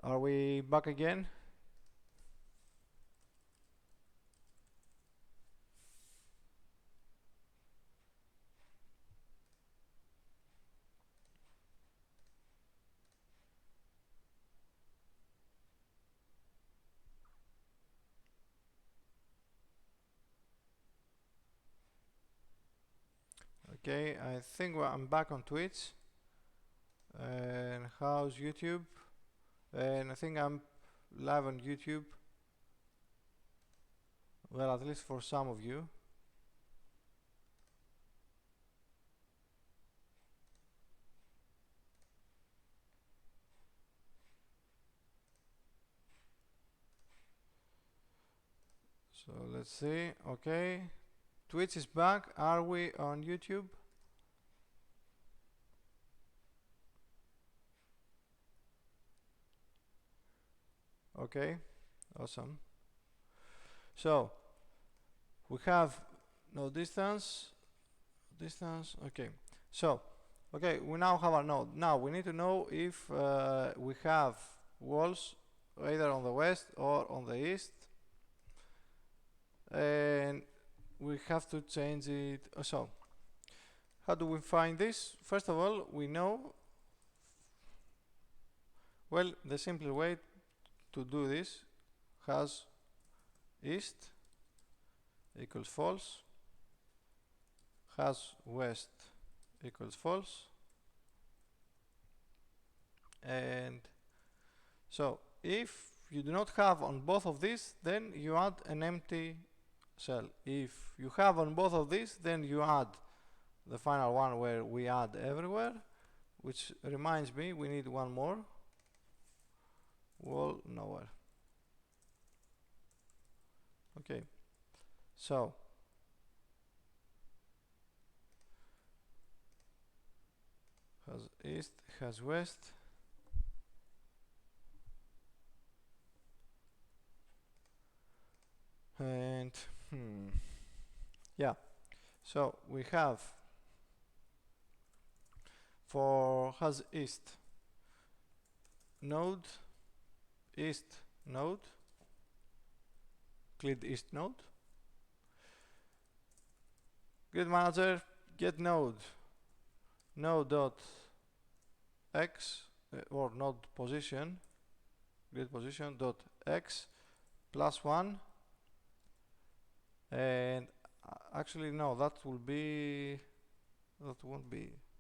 Are we back again? Okay, I think I'm back on Twitch. And how's YouTube? And I think I'm live on YouTube. Well, at least for some of you. So let's see. Okay, Twitch is back. Are we on YouTube? Okay, awesome. So we have no distance. Okay. So okay, we now have a node. Now we need to know if we have walls either on the west or on the east, and we have to change it. So how do we find this? First of all, we know, well, the simple way to do this has east equals false, has west equals false, and so if you do not have on both of these, then you add an empty cell. If you have on both of these, then you add the final one where we add everywhere, which reminds me we need one more wall nowhere. Okay, so has east, has west, and yeah, so we have for has east node, east node, cleared east node, grid manager get node dot x or node position, grid position dot x +1, and actually no, that won't be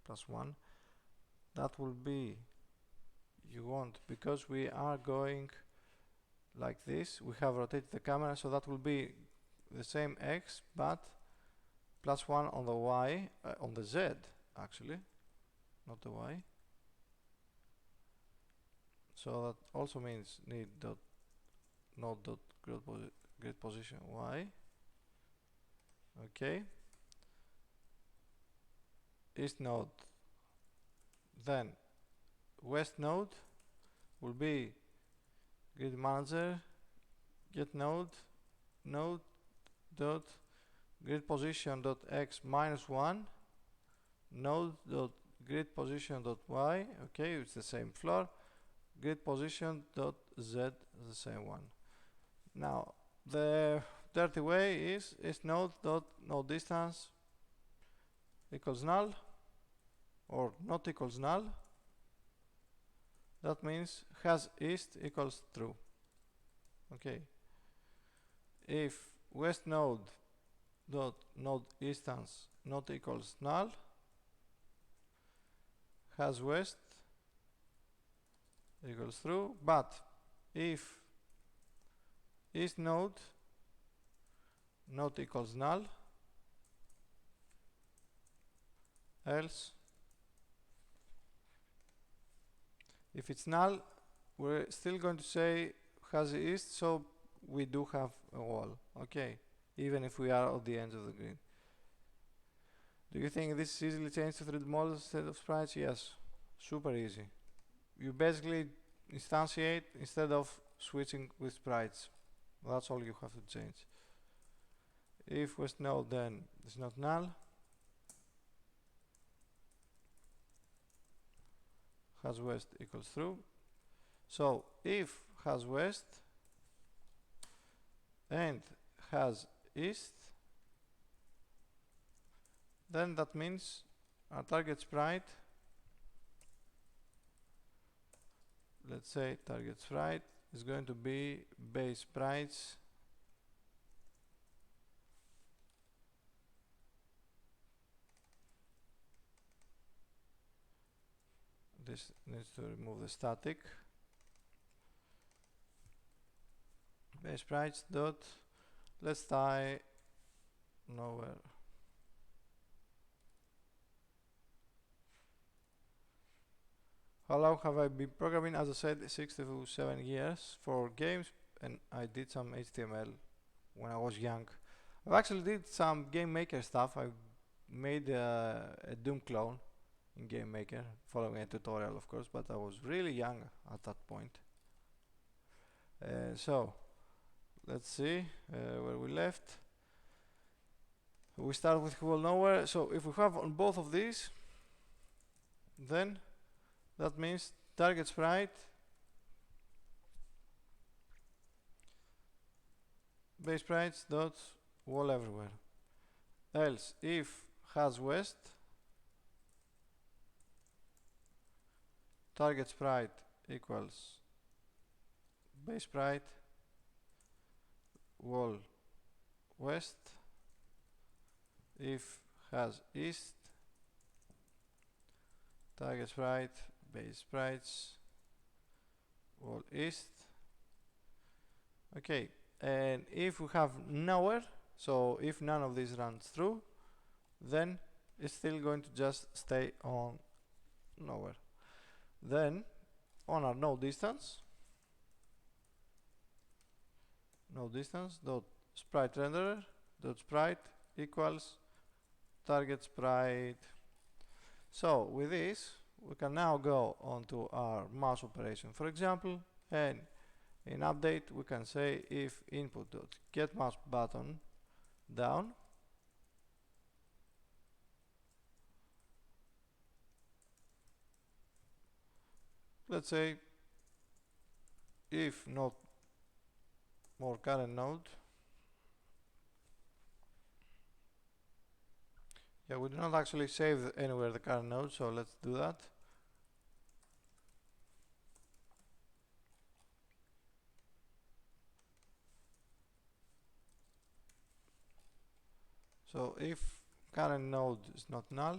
+1, that will be, you want, because we are going like this, we have rotated the camera, so that will be the same x but +1 on the y, on the z actually, not the y. So that also means need dot node dot grid position y. Okay, east node, then west node will be grid manager get node dot grid position dot x -1 node dot grid position dot y. Okay, it's the same floor. Grid position dot z, the same one. Now the dirty way is node dot node distance equals null or not equals null. That means has east equals true. Okay, if west node dot node distance not equals null, has west equals true. But if east node not equals null, else. If it's null, we're still going to say has east, so we do have a wall. Okay, even if we are at the end of the grid. Do you think this is easily changed to 3D models instead of sprites? Yes, super easy. You basically instantiate instead of switching with sprites. That's all you have to change. If west node, then it's not null. Has west equals true. So if has west and has east, then that means our target sprite, let's say target sprite, is going to be base sprites this needs to remove the static. Base sprites dot, let's tie nowhere. How long have I been programming? As I said, 6 to 7 years for games, and I did some HTML when I was young. I've actually did some game maker stuff. I made a Doom clone in game maker following a tutorial, of course, but I was really young at that point. So let's see where we left. We start with who will nowhere. So if we have on both of these, then that means target sprite base sprites dot wall everywhere. Else if has west, target sprite equals base sprite wall west. If has east, target sprite base sprites wall east. Okay, and if we have nowhere, so if none of these runs through, then it's still going to just stay on nowhere. Then on our no distance dot sprite renderer dot sprite equals target sprite. So with this we can now go on to our mouse operation, for example, and in update we can say if input dot get mouse button down, let's say if not more current node. Yeah, we do not actually save anywhere the current node, so let's do that. So if current node is not null,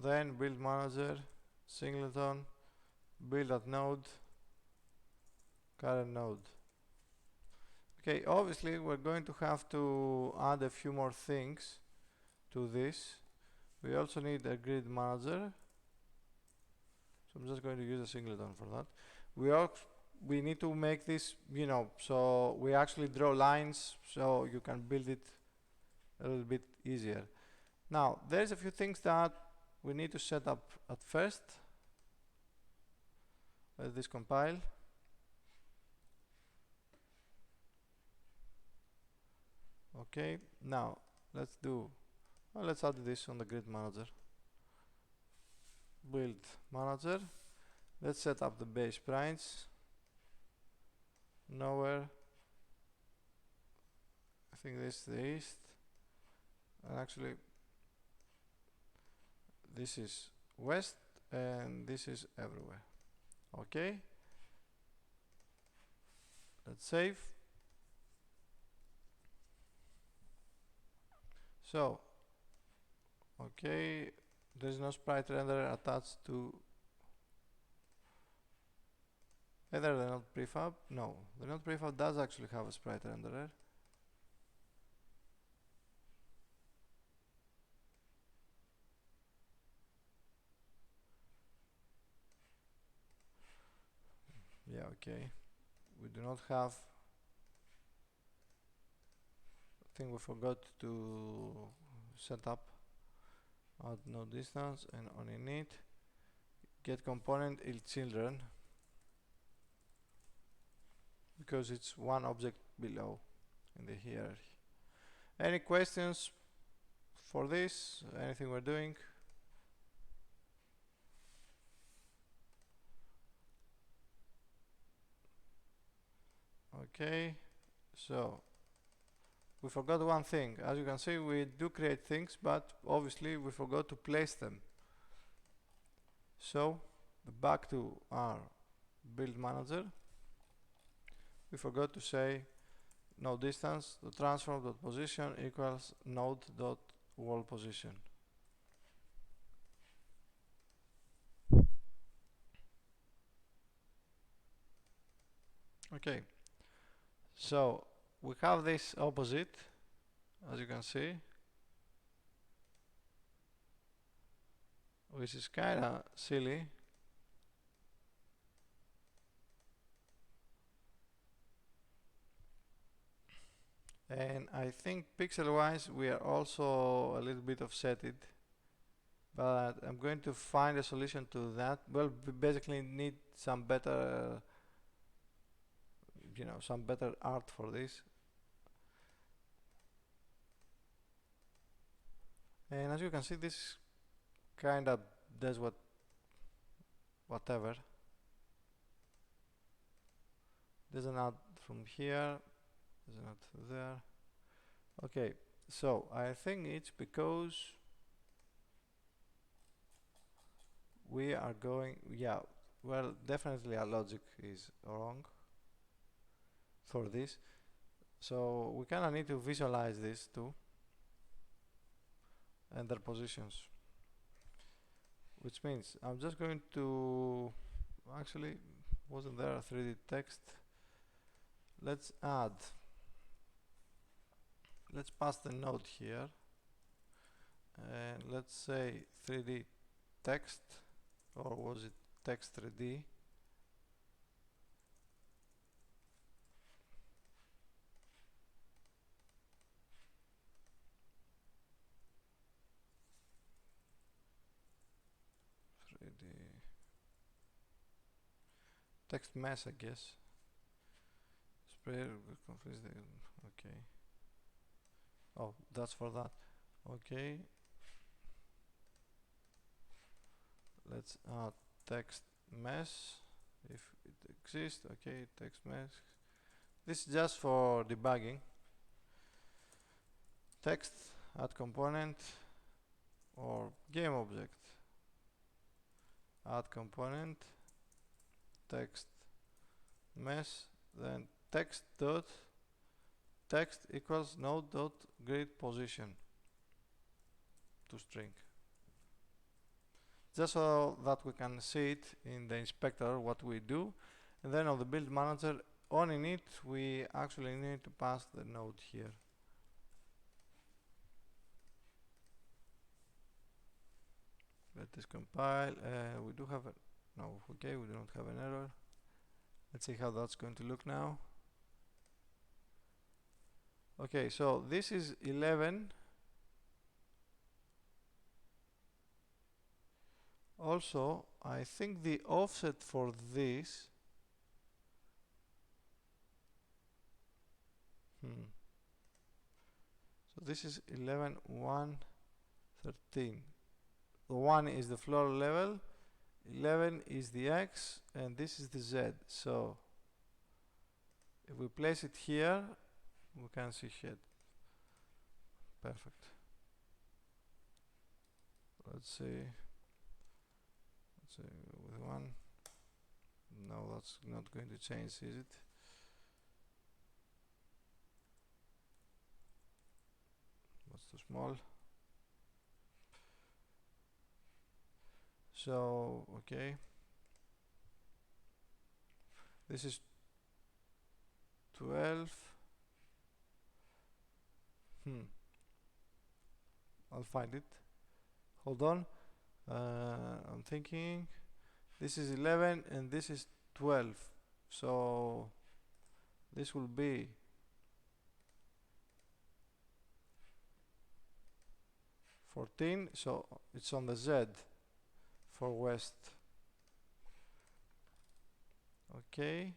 then build manager singleton build at node current node. Okay, obviously we're going to have to add a few more things to this. We also need a grid manager, so I'm just going to use a singleton for that. We need to make this, you know, so we actually draw lines so you can build it a little bit easier. Now there's a few things that we need to set up at first. Let this compile. Okay, now let's add this on the grid manager. Build manager. Let's set up the base sprites. Nowhere. I think this is the east. And actually this is west and this is everywhere. Okay. Let's save. So, okay, there's no sprite renderer attached to either the node prefab. No, the node prefab does actually have a sprite renderer. Yeah, okay. We do not have. I think we forgot to set up add no distance and on init get component il children, because it's one object below in the hierarchy. Any questions for this? Anything we're doing? Okay, so we forgot one thing. As you can see, we do create things, but obviously we forgot to place them. So back to our build manager, we forgot to say node distance the transform dot position equals node dot wall position. Okay, so we have this opposite, as you can see, which is kinda silly. And I think pixel wise we are also a little bit offsetted, but I'm going to find a solution to that. Well, we basically need some better some better art for this. And as you can see, this kind of does whatever. There's an add from here, there's an add there. Okay, so I think it's because we are going, well, definitely our logic is wrong for this. So we kind of need to visualize this too and their positions, which means I'm just going to, actually, wasn't there a 3D text? Let's pass the node here and let's say 3D text, or was it text 3D? Text mesh, I guess. Sprayer will confuse the, okay. Oh, that's for that. Okay. Let's add text mesh if it exists. Okay, text mesh. This is just for debugging. Text, add component, or game object. Add component, text mesh, then text dot text equals node dot grid position to string, just so that we can see it in the inspector what we do. And then on the build manager on init we actually need to pass the node here. Let this compile. We do have a no, okay, we do not have an error. Let's see how that's going to look now. Okay, so this is 11. Also, I think the offset for this so this is 11, 1, 13. The 1 is the floor level, 11 is the X, and this is the Z. So if we place it here, we can see shit. Perfect. Let's see with 1. No, that's not going to change, is it? That's too small. So okay, this is 12. I'll find it, hold on. I'm thinking this is 11 and this is 12, so this will be 14, so it's on the Z for west. Okay,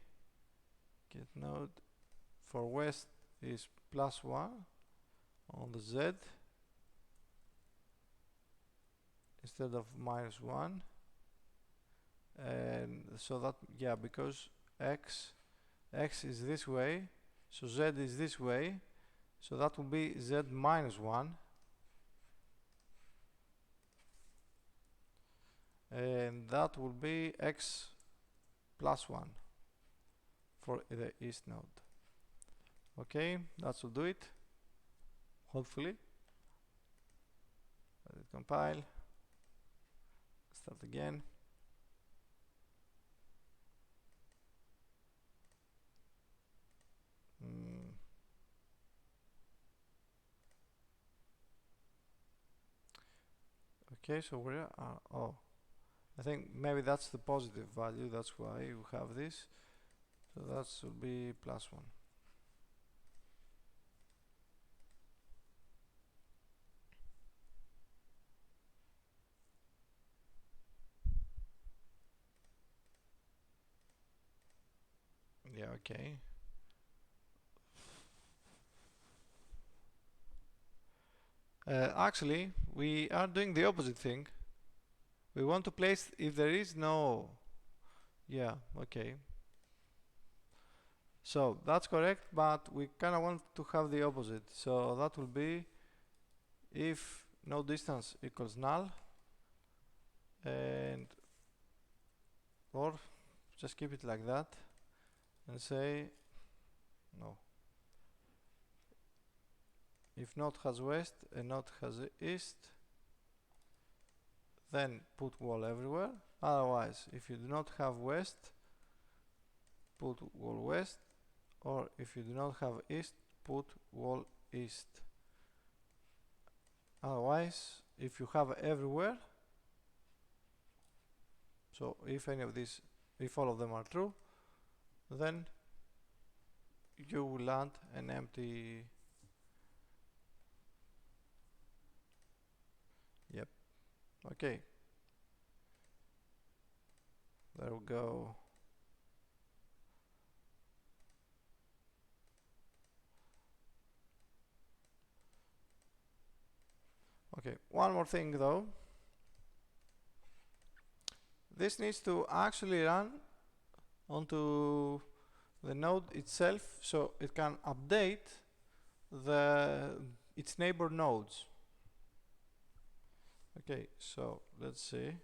get node for west is +1 on the Z instead of -1, and so that, yeah, because X x is this way, so z is this way, so that will be z minus 1, and that will be x plus 1 for the east node. Okay, that will do it, hopefully. Let it compile, start again. Okay, so where are, oh, I think maybe that's the positive value, that's why we have this, so that should be plus 1. Yeah, okay. Actually, we are doing the opposite thing. We want to place if there is no... Yeah, okay. So that's correct, but we kind of want to have the opposite. So that will be if no distance equals null, and or just keep it like that and say no. If node has west and node has east, then put wall everywhere. Otherwise, if you do not have west, put wall west, or if you do not have east, put wall east. Otherwise, if you have everywhere, so if any of these, if all of them are true, then you will land an empty... Yep. Okay. There we go. Okay, one more thing though. This needs to actually run onto the node itself, so it can update its neighbor nodes. Okay, so let's see.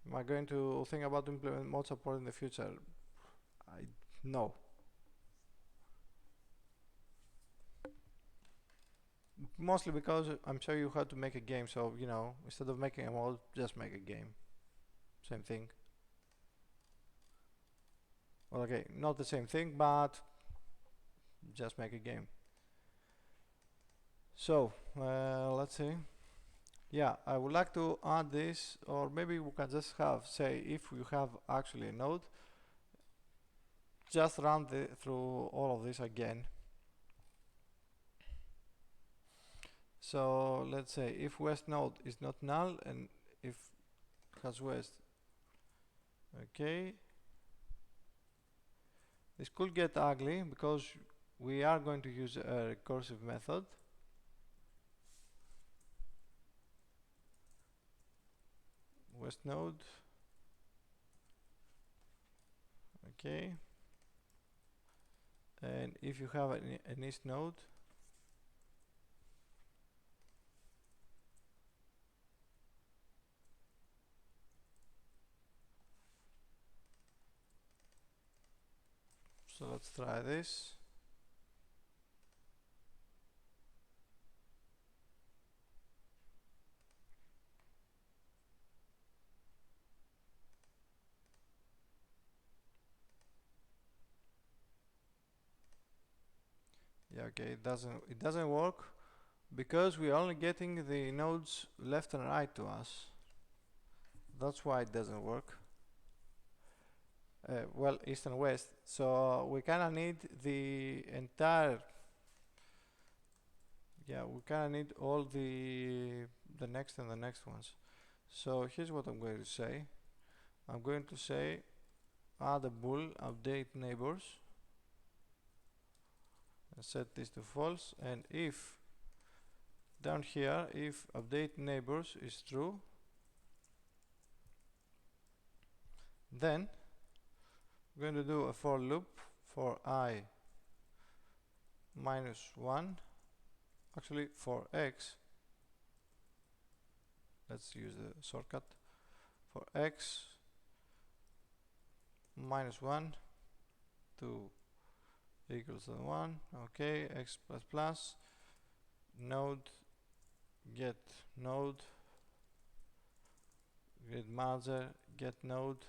Am I going to think about implement mod support in the future? No. Mostly because I'm sure you had to make a game, so you know, instead of making a mod, just make a game. Same thing. Well, okay, not the same thing, but just make a game. So let's see. Yeah, I would like to add this, or maybe we can just have, say, if you have actually a node, just run through all of this again. So let's say if west node is not null and if has west, okay, this could get ugly because we are going to use a recursive method. West node, okay, and if you have an east node, so let's try this. Yeah, okay, it doesn't work because we're only getting the nodes left and right to us. That's why it doesn't work. Well, east and west, so we kind of need the entire... Yeah, we kind of need all the next and the next ones. So here's what I'm going to say. I'm going to say add a bool, update neighbors, and set this to false, and if down here, if update neighbors is true, Then we're going to do a for loop for I minus 1, actually for x, let's use the shortcut, for x minus 1 to equals to 1, okay, x plus plus, node get node, grid manager get node,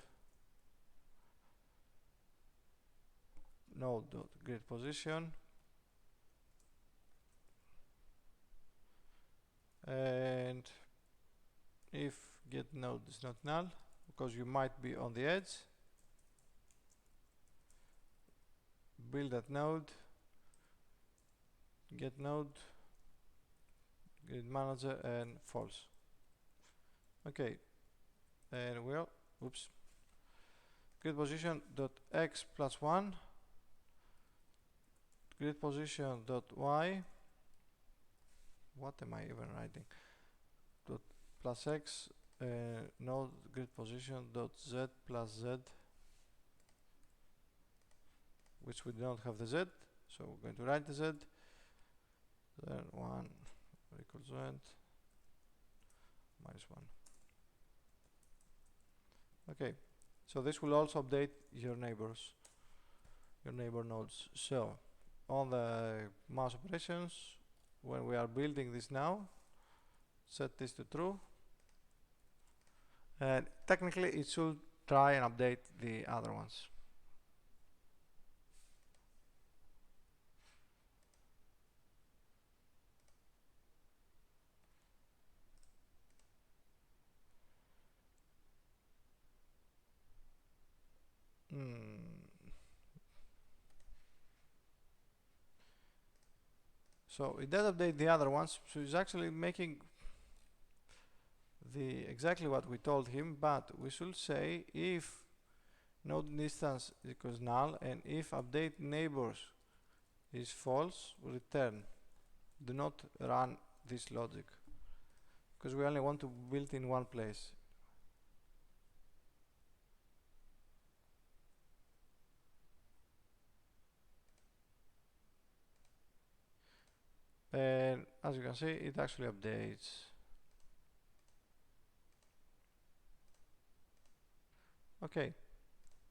node dot grid position, and if get node is not null, because you might be on the edge, build that node, get node, grid manager, and false. Okay, and well, oops, grid position dot x plus 1, grid position dot y, what am I even writing, dot plus x, node grid position dot z plus z, which we don't have the z, so we're going to write the z, then 1 equals z minus 1. Okay, so this will also update your neighbor nodes. So on the mouse operations, when we are building this now, set this to true, and technically it should try and update the other ones. So it does update the other ones, so it's actually making the exactly what we told him, but we should say if node distance equals null and if update neighbors is false, return. Do not run this logic, because we only want to build in one place. And as you can see, it actually updates. Okay,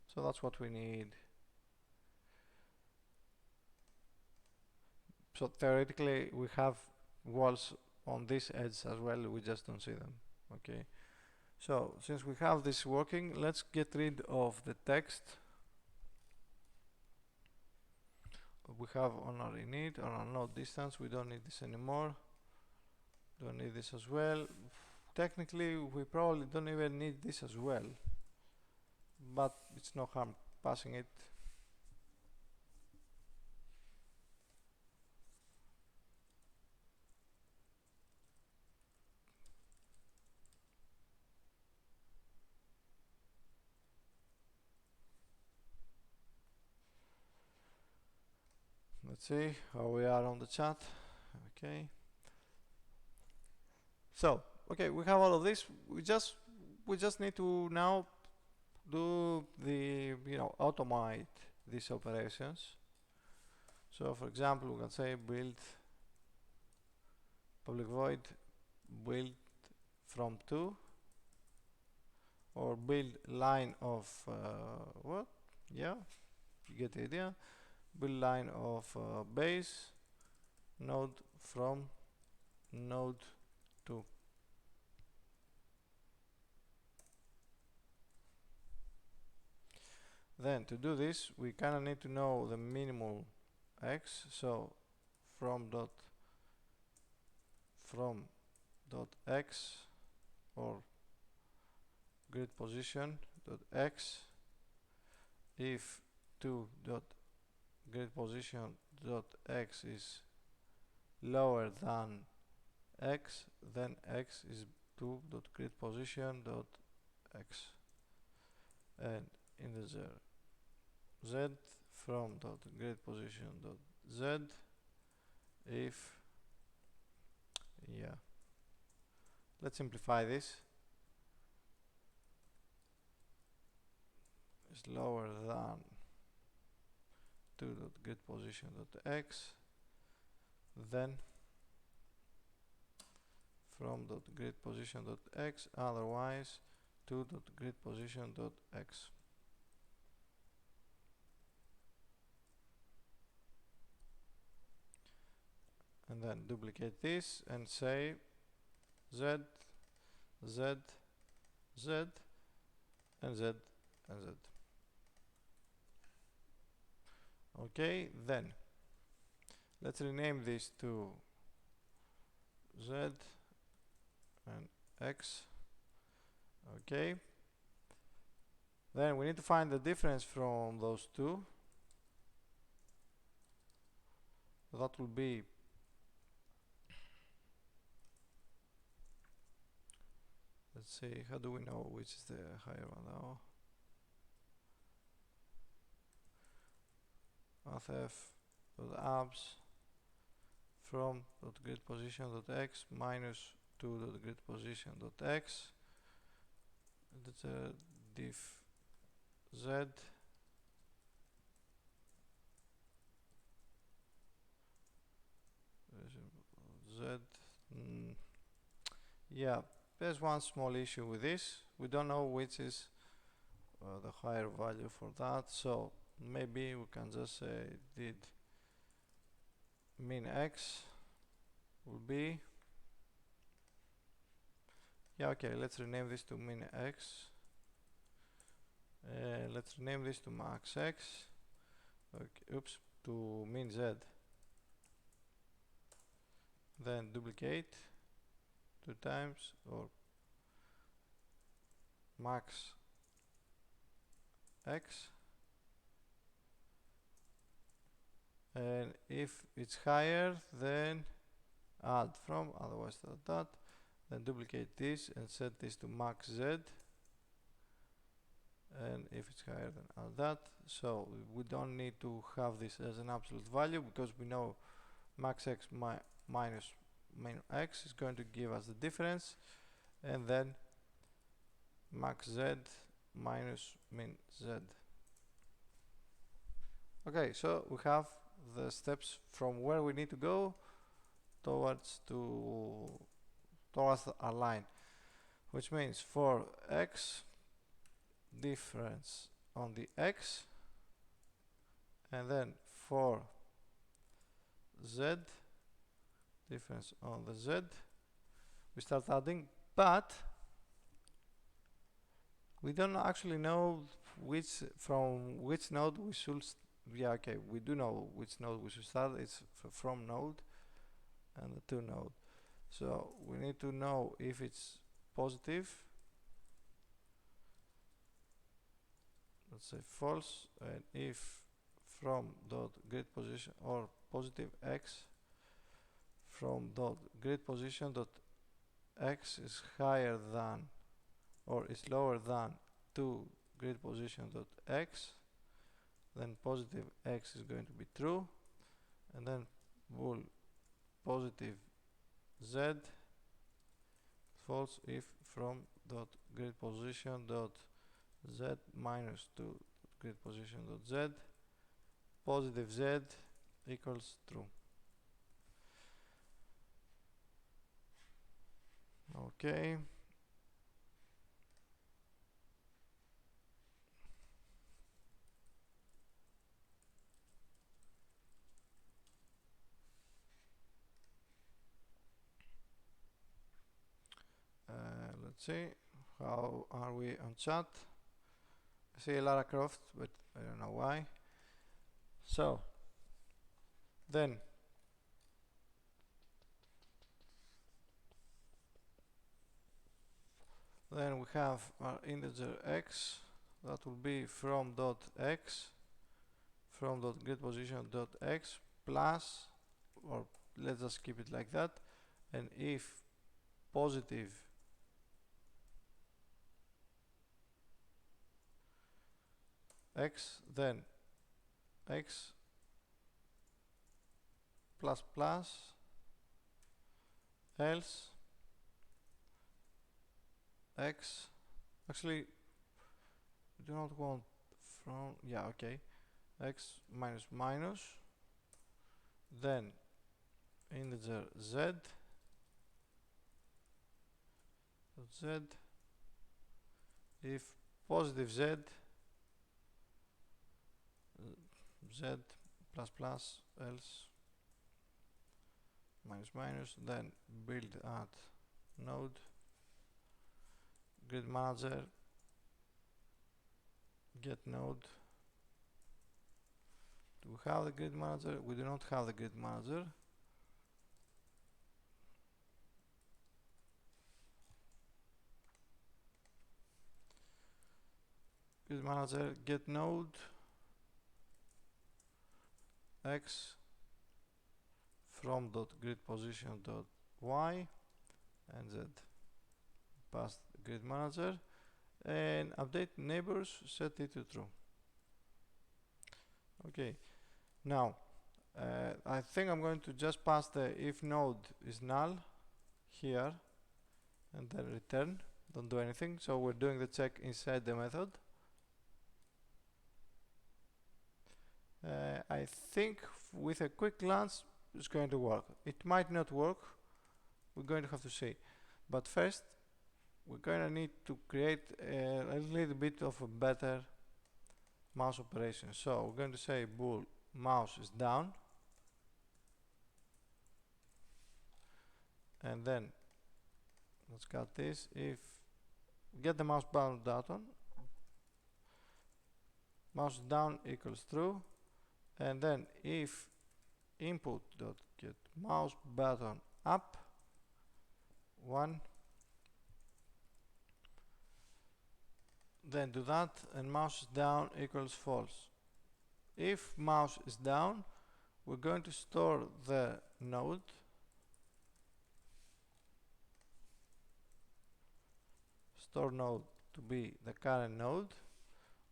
so that's what we need. So theoretically we have walls on this edge as well, we just don't see them. Okay, so since we have this working, let's get rid of the text we have on our init, on our node distance. We don't need this anymore, don't need this as well. Technically we probably don't even need this as well, but it's no harm passing it. Let's see how we are on the chat. Okay, so okay, we have all of this. We just need to now do the, automate these operations. So for example, we can say build public void build from 2, or build line of what, yeah, you get the idea, build line of base node from node 2. Then to do this we kind of need to know the minimal x, so from dot x or grid position dot x if 2 dot grid position dot x is lower than x, then x is 2 dot grid position dot x, and in the z from dot grid position dot z if, yeah, let's simplify this. is lower than 2.getPosition.x, then from.getPosition.x, otherwise 2.getPosition.x. And then duplicate this and say z, z, z, and z, and z. Okay, then let's rename this to z and x. Okay, then we need to find the difference from those two. That will be let's see, how do we know which is the higher one now? mathf.abs from.getPosition.x minus 2.getPosition.x. That's a diff z yeah, there's one small issue with this. We don't know which is the higher value for that, so maybe we can just say did min x will be, yeah, okay, let's rename this to min x. Let's rename this to max x. Okay, oops, to min z. Then duplicate 2 times, or max x, and if it's higher then add from, otherwise that, then duplicate this and set this to max z, and if it's higher then add that. So we don't need to have this as an absolute value because we know max x minus min x is going to give us the difference, and then max z minus min z. Okay, so we have the steps from where we need to go towards our line, which means for x, difference on the x, and then for z, difference on the z. We start adding, but we don't actually know from which node we should. Yeah, okay, we do know which node we should start. It's from node and the to node. So we need to know if it's positive. Let's say false, and if from dot grid position or positive x from dot grid position dot x is higher than or is lower than to grid position dot x, then positive x is going to be true, and then bool positive z false if from dot grid position dot z minus 2 grid position dot z positive z equals true. Okay, let's see, how are we on chat? I see Lara Croft, but I don't know why. So then we have our integer x, that will be from dot x from dot grid position dot x plus, or let's just keep it like that, and if positive x, then x plus plus, else x. Actually, we do not want from, yeah, okay, x minus minus, then integer z, if positive z, z plus plus, else minus minus, then build at node, grid manager, get node. Do we have the grid manager? We do not have the grid manager. Grid manager, get node, x from dot grid position dot y and z. Pass grid manager and update neighbors, set it to true. Okay, now I think I'm going to just pass the if node is null here and then return. Don't do anything. So we're doing the check inside the method. I think with a quick glance it's going to work. It might not work. We're going to have to see. But first we're going to need to create a little bit of a better mouse operation. So we're going to say bool mouse is down, and then let's cut this. If get the mouse button, mouse down equals true, and then if input dot get mouse button up 1, then do that, and mouse down equals false. If mouse is down, we're going to store the node, store node to be the current node.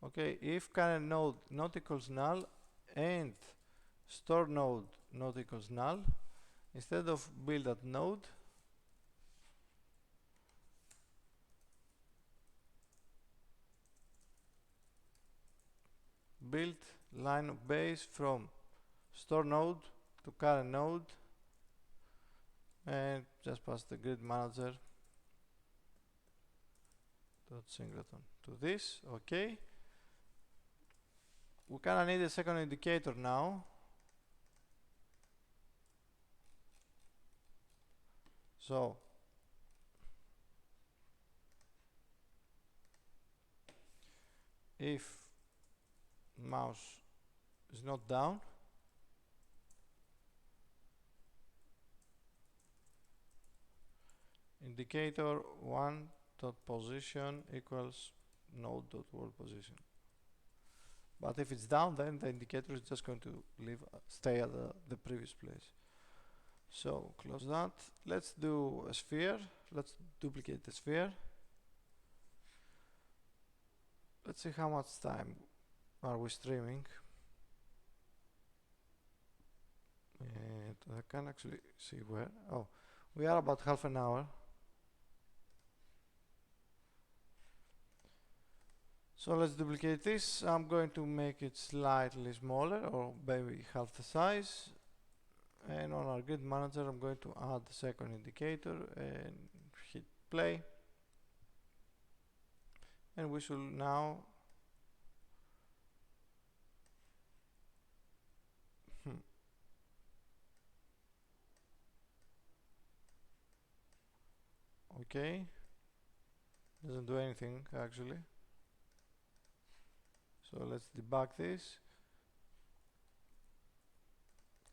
Okay, if current node not equals null and store node not equals null, instead of build at node, build line of base from store node to current node, and just pass the grid manager dot singleton to this. Okay, we kinda need a second indicator now. So if mouse is not down, indicator 1 dot position equals node dot world position. But if it's down, then the indicator is just going to stay at the previous place. So close that. Let's do a sphere. Let's duplicate the sphere. Let's see how much time are we streaming. And I can actually see where. Oh, we are about half an hour. So let's duplicate this. I'm going to make it slightly smaller, or maybe half the size. And on our grid manager, I'm going to add the second indicator and hit play. And we should now okay, doesn't do anything actually. So let's debug this.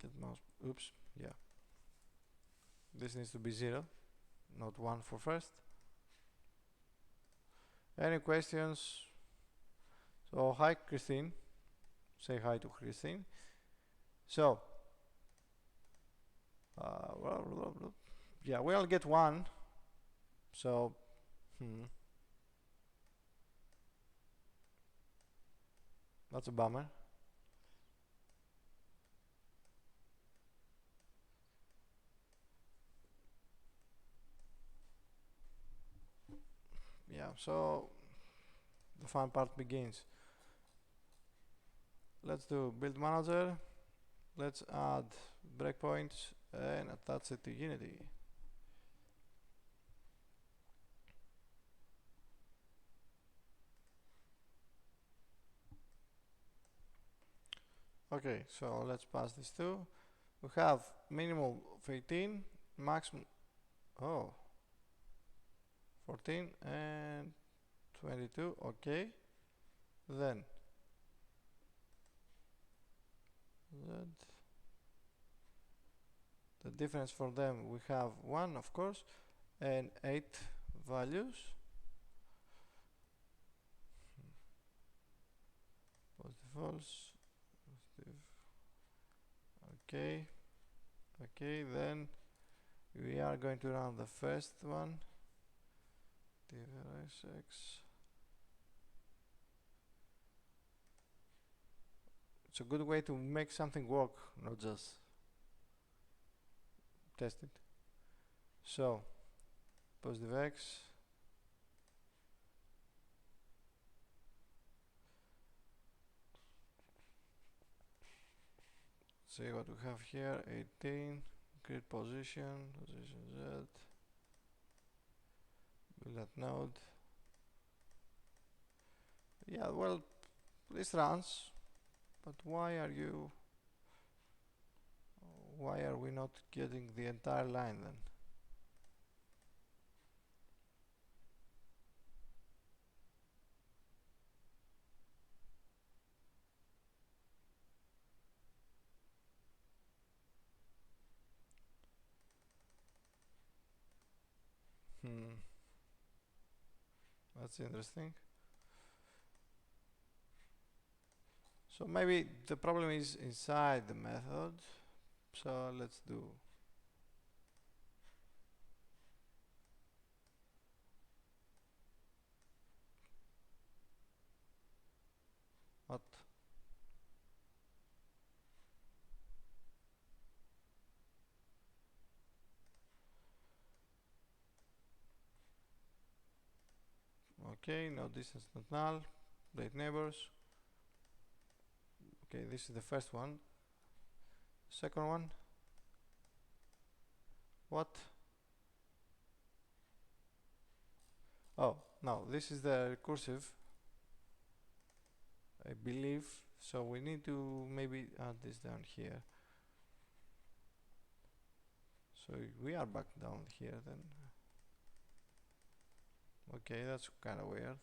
Get mouse, oops, yeah. This needs to be 0, not 1 for first. Any questions? So hi Christine, say hi to Christine. So yeah, we all get 1. So that's a bummer. Yeah, so the fun part begins. let's do build manager. Let's add breakpoints and attach it to Unity. Okay, so let's pass this too. We have minimum of 18, maximum, oh, 14 and 22, okay. Then the difference for them, we have 1 of course and 8 values. Positive, false, positive. Okay, okay, then we are going to run the first one. X. It's a good way to make something work, not just test it. So positive X, see what we have here. 18, grid position, position Z, build that node. Yeah, well, this runs, but why are we not getting the entire line then? That's interesting. So maybe the problem is inside the method. So let's do what? Okay, no distance not null, date neighbors. Okay, this is the first one. Second one, what? Oh, no, this is the recursive, I believe. So we need to maybe add this down here. So we are back down here then. Okay, that's kind of weird.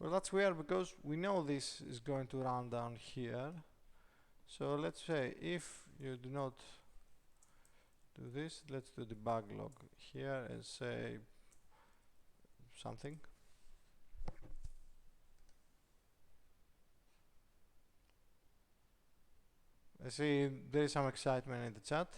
Well, that's weird because we know this is going to run down here. So let's say if you do not do this, let's do debug log here and say something. I see there is some excitement in the chat.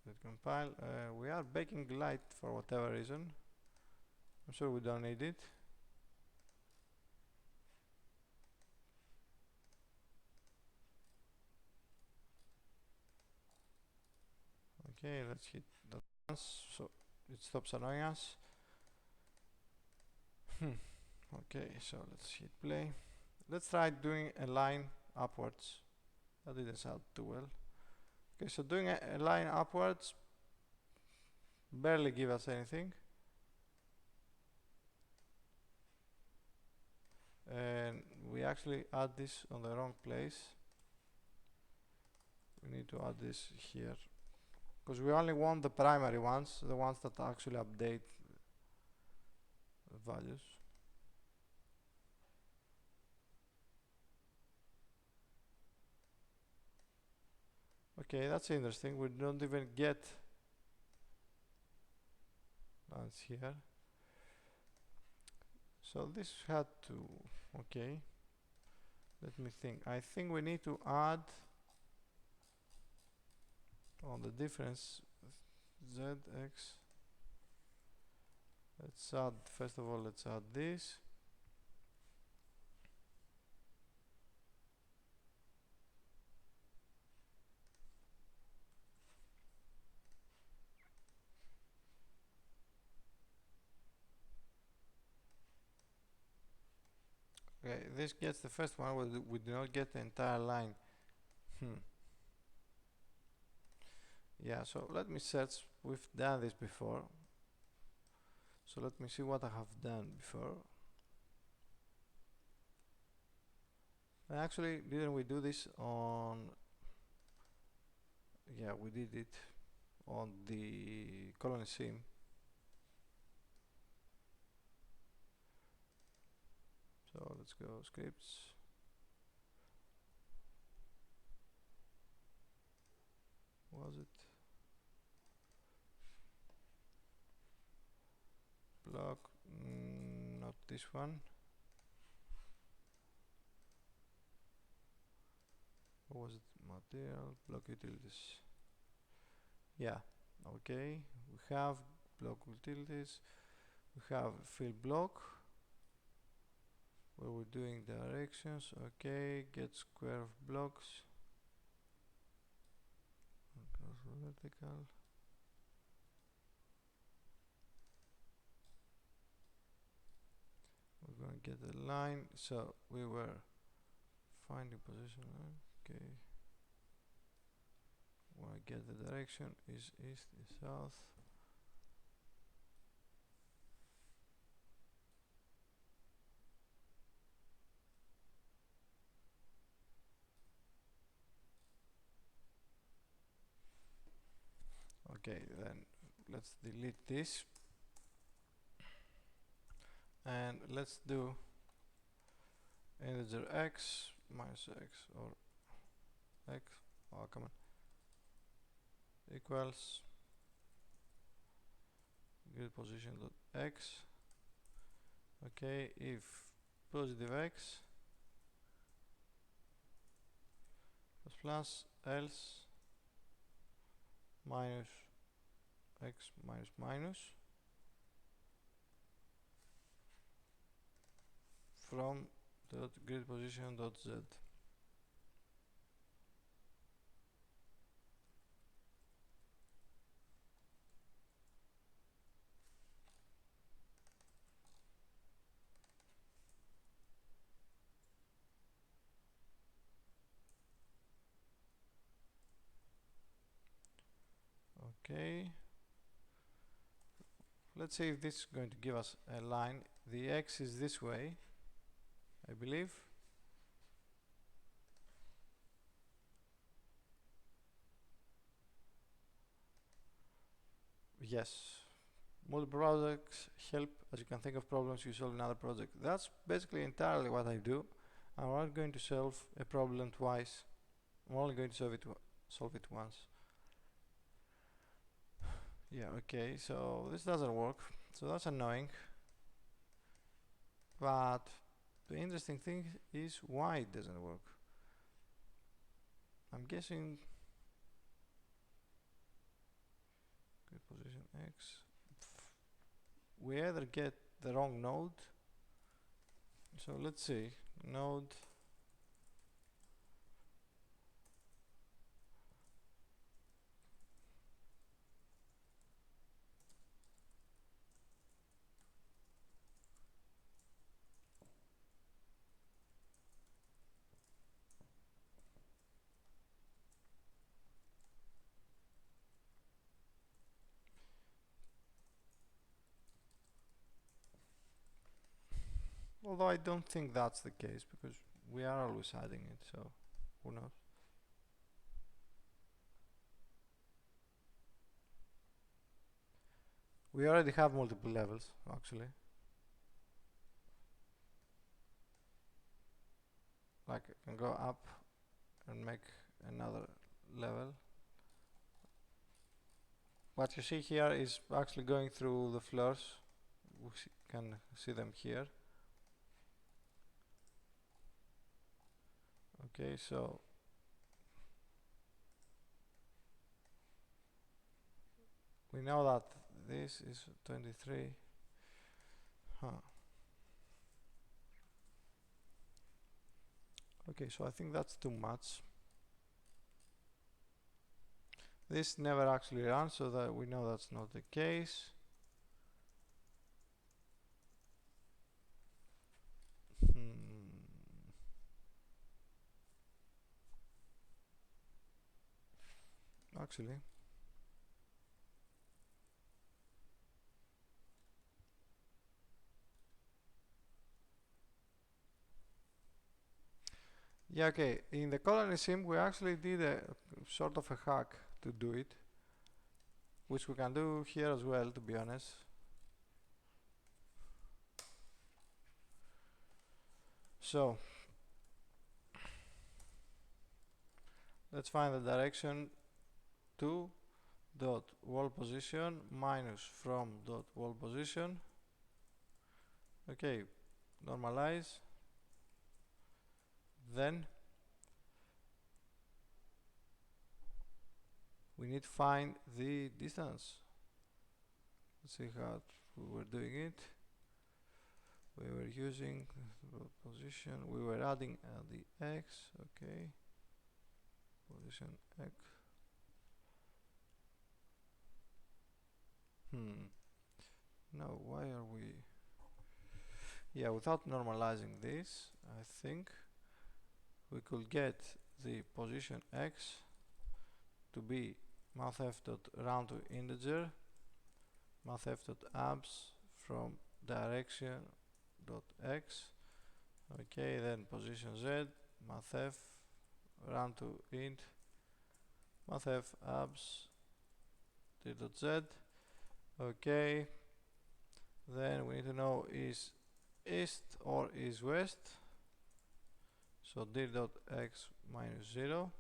Let's compile. We are baking light for whatever reason. I'm sure we don't need it. Okay, let's hit that once so it stops annoying us. Okay, so let's hit play. Let's try doing a line upwards. That didn't sound too well. Okay, so doing a line upwards barely give us anything. And we actually add this on the wrong place. We need to add this here because we only want the primary ones, the ones that actually update the values. Okay, that's interesting. We don't even get lines here. So this had to, okay. Let me think. I think we need to add on the difference zx. Let's add, first of all, let's add this. Okay, this gets the first one. We do not get the entire line. Yeah, so let me search. We've done this before. So let me see what I have done before. Actually, didn't we do this on... Yeah, we did it on the colony sim. So let's go scripts. Was it block? Not this one. Or was it material block utilities? Yeah, okay. We have block utilities. We have fill block where we're doing directions. Okay, get square of blocks. Vertical. We're going to get a line. So we were finding position. Okay. When I get the direction is east, is south. Okay, then let's delete this and let's do integer x minus x or x, oh come on, equals grid position dot x. Okay, if positive x plus else minus x minus minus from dot grid position dot z. Okay, let's see if this is going to give us a line. The x is this way, I believe. Yes, multiple projects help as you can think of problems you solve in other projects. That's basically entirely what I do. I'm not going to solve a problem twice. I'm only going to solve it once. Yeah, okay, so this doesn't work, so that's annoying. But the interesting thing is why it doesn't work. I'm guessing good position x. We either get the wrong node. So let's see, node although I don't think that's the case because we are always adding it, so who knows. We already have multiple levels actually. Like I can go up and make another level. What you see here is actually going through the floors. We can see them here. Okay, so we know that this is 23. Okay, so I think that's too much. This never actually runs, so that we know that's not the case. Actually, yeah, okay. In the colony sim, we actually did a sort of a hack to do it, which we can do here as well, to be honest. So let's find the direction to dot wall position minus from dot wall position. Okay, normalize. Then we need to find the distance. Let's see how we were doing it. We were using position, we were adding the x, okay, position x. No, why are we, yeah, without normalizing this, I think we could get the position x to be mathf.round to integer, mathf.abs from direction dot x. Okay, then position z, mathf round to int, mathf abs dot z. Okay, then we need to know is east or is west, so dir dot x minus 0,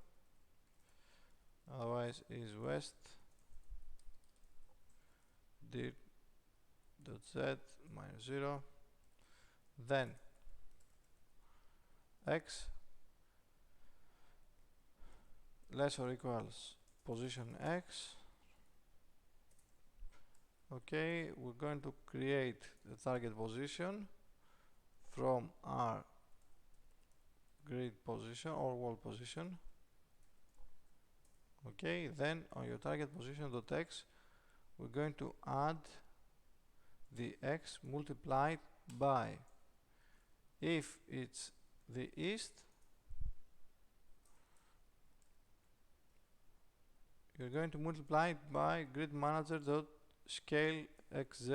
otherwise is west, dir dot z minus 0, then x less or equals position x. Okay, we're going to create the target position from our grid position or wall position. Okay, then on your target position dot x, we're going to add the x multiplied by, if it's the east, you're going to multiply it by grid manager dot scale xz,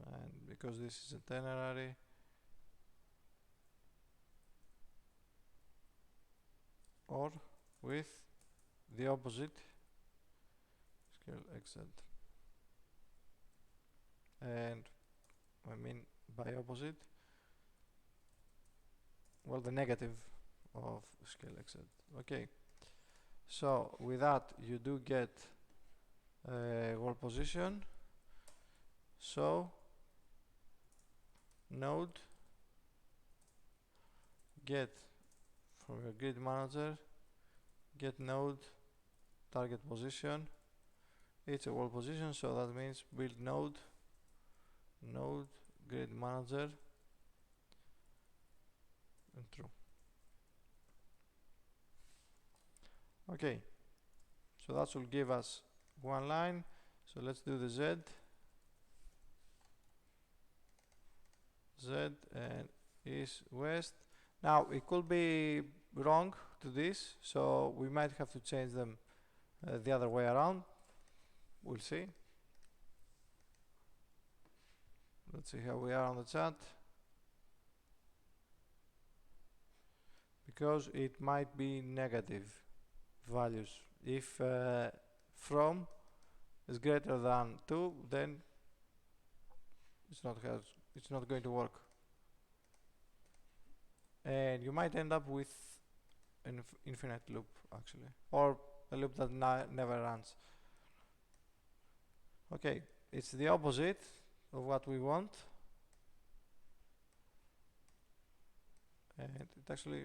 and because this is a ternary, or with the opposite scale xz, and I mean by opposite, well, the negative of scale xz. Okay, so with that you do get wall position, so node get from your grid manager, get node target position, it's a wall position, so that means build node grid manager and true. Okay, so that will give us one line. So let's do the z and is west. Now it could be wrong to this, so we might have to change them the other way around. We'll see. Let's see how we are on the chat, because it might be negative values. If from is greater than 2, then it's not going to work, and you might end up with an infinite loop actually, or a loop that never runs. Okay, it's the opposite of what we want. and it actually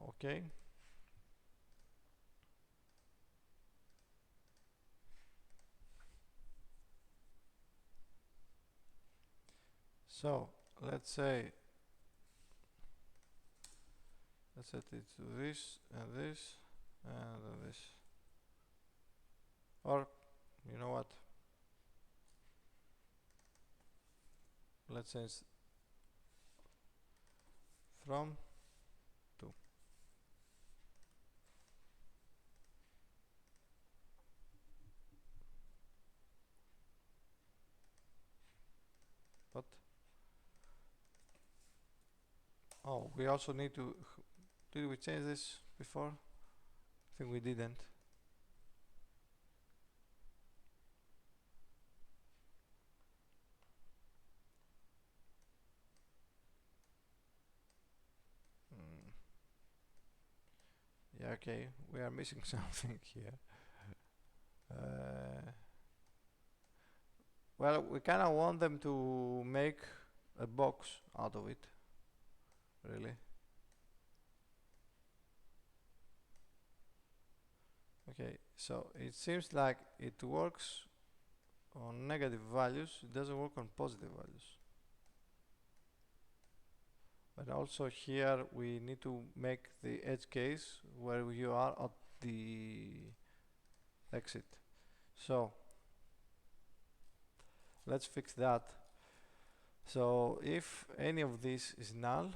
okay. So let's say let's set it to this and this and this, or you know what, let's change from to. But oh, we also need to, did we change this before? I think we didn't. Yeah, okay, we are missing something here. Well, we kind of want them to make a box out of it, really. Okay, so it seems like it works on negative values, it doesn't work on positive values. But also here we need to make the edge case where you are at the exit. So let's fix that. So if any of this is null,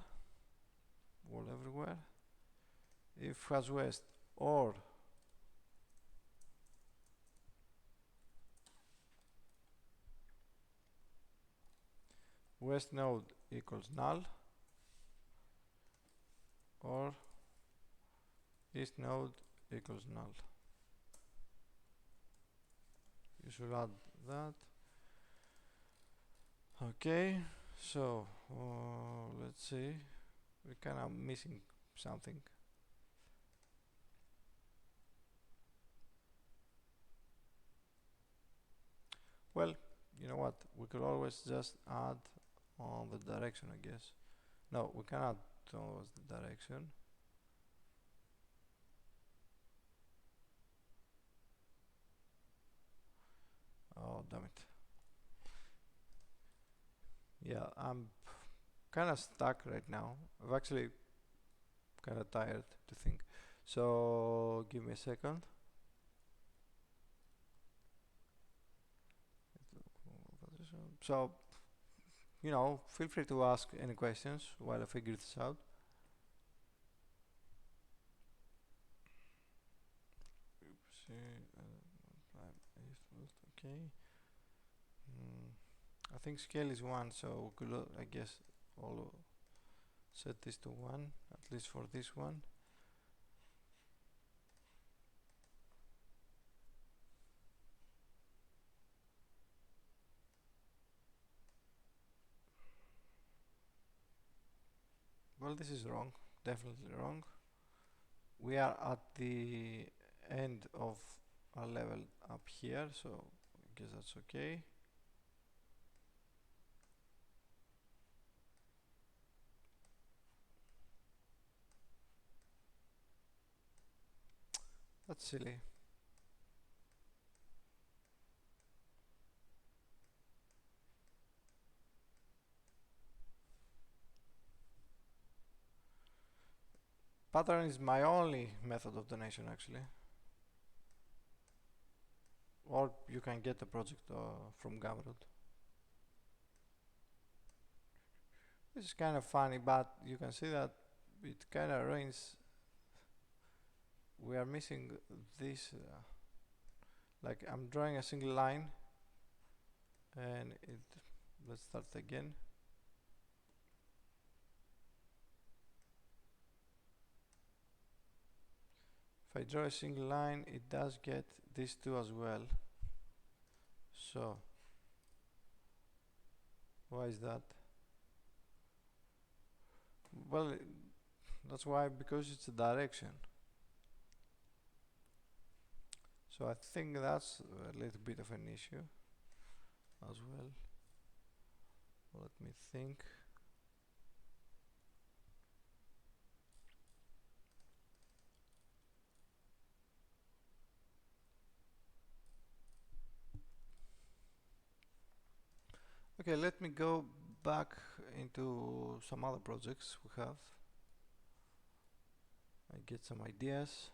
wall everywhere, if has west or west node equals null, or east node equals null, you should add that. Okay, so let's see, we're kind of missing something. Well, you know what, we could always just add on the direction, I guess. No, we cannot towards the direction. Oh, damn it. Yeah, I'm kind of stuck right now. I'm actually kind of tired to think. So give me a second. So, you know, feel free to ask any questions while I figure this out. Okay. I think scale is 1, so we could, I guess, all set this to 1, at least for this one. Well, this is wrong, definitely wrong. We are at the end of our level up here, so I guess that's okay. That's silly. Pattern is my only method of donation, actually. Or you can get the project from Gumroad. This is kind of funny, but you can see that it kind of ruins. We are missing this. Like I'm drawing a single line, and it. Let's start again. If I draw a single line, it does get these two as well. So why is that? Well, that's why, because it's a direction. So I think that's a little bit of an issue as well. Let me think. Okay, let me go back into some other projects we have. I get some ideas.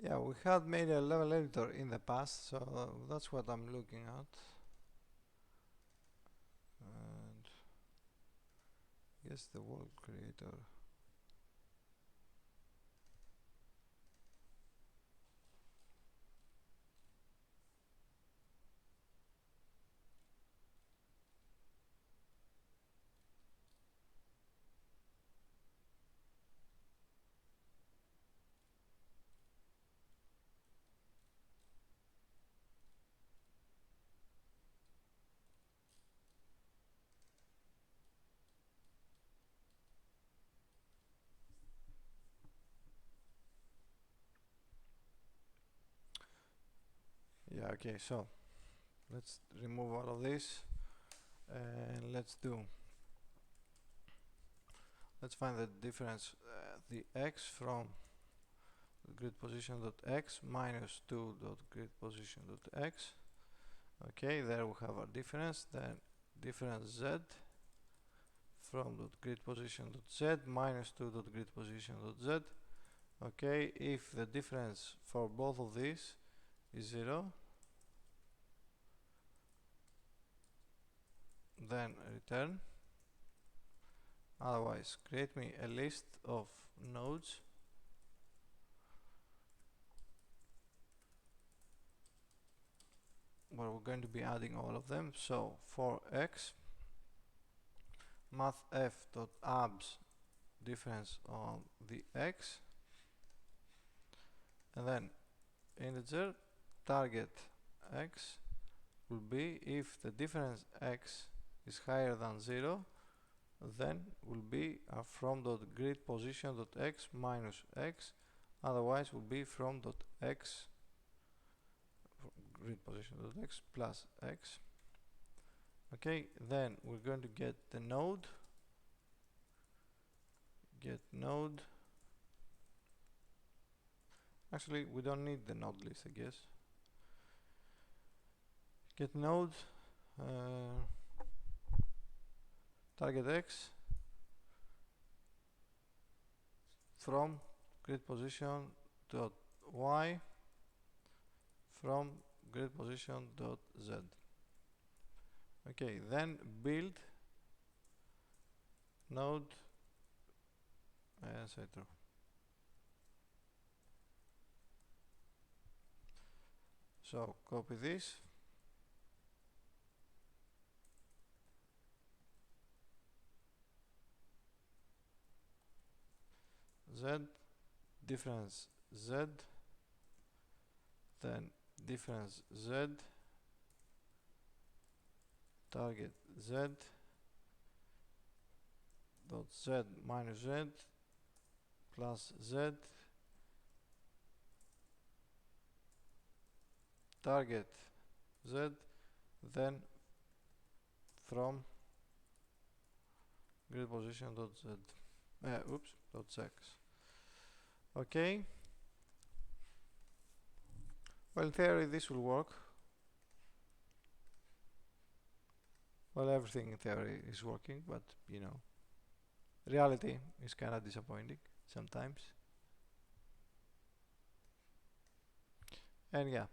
Yeah, we had made a level editor in the past, so that's what I'm looking at. And yes, the world creator. Yeah, okay, so let's remove all of this and let's find the difference, the x from grid position dot x minus 2 dot grid position dot x. Okay, there we have our difference. Then difference z from dot grid position dot z minus 2 dot grid position dot z. Okay, if the difference for both of these is 0, then return. Otherwise, create me a list of nodes where we're going to be adding all of them. So for x, mathf.abs difference on the x, and then integer target x will be if the difference x is higher than 0, then will be from dot grid position dot x minus x, otherwise will be from dot x grid position dot x plus x. Okay, then we're going to get the node, get node. Actually, we don't need the node list, I guess. Get node target x from grid position dot y from grid position dot z. Okay, then build node etc. So copy this, z difference z, then difference z target z dot z minus z plus z target z, then from grid position dot z dot x. Okay, well, in theory this will work. Well, everything in theory is working, but you know, reality is kind of disappointing. sometimes. And yeah,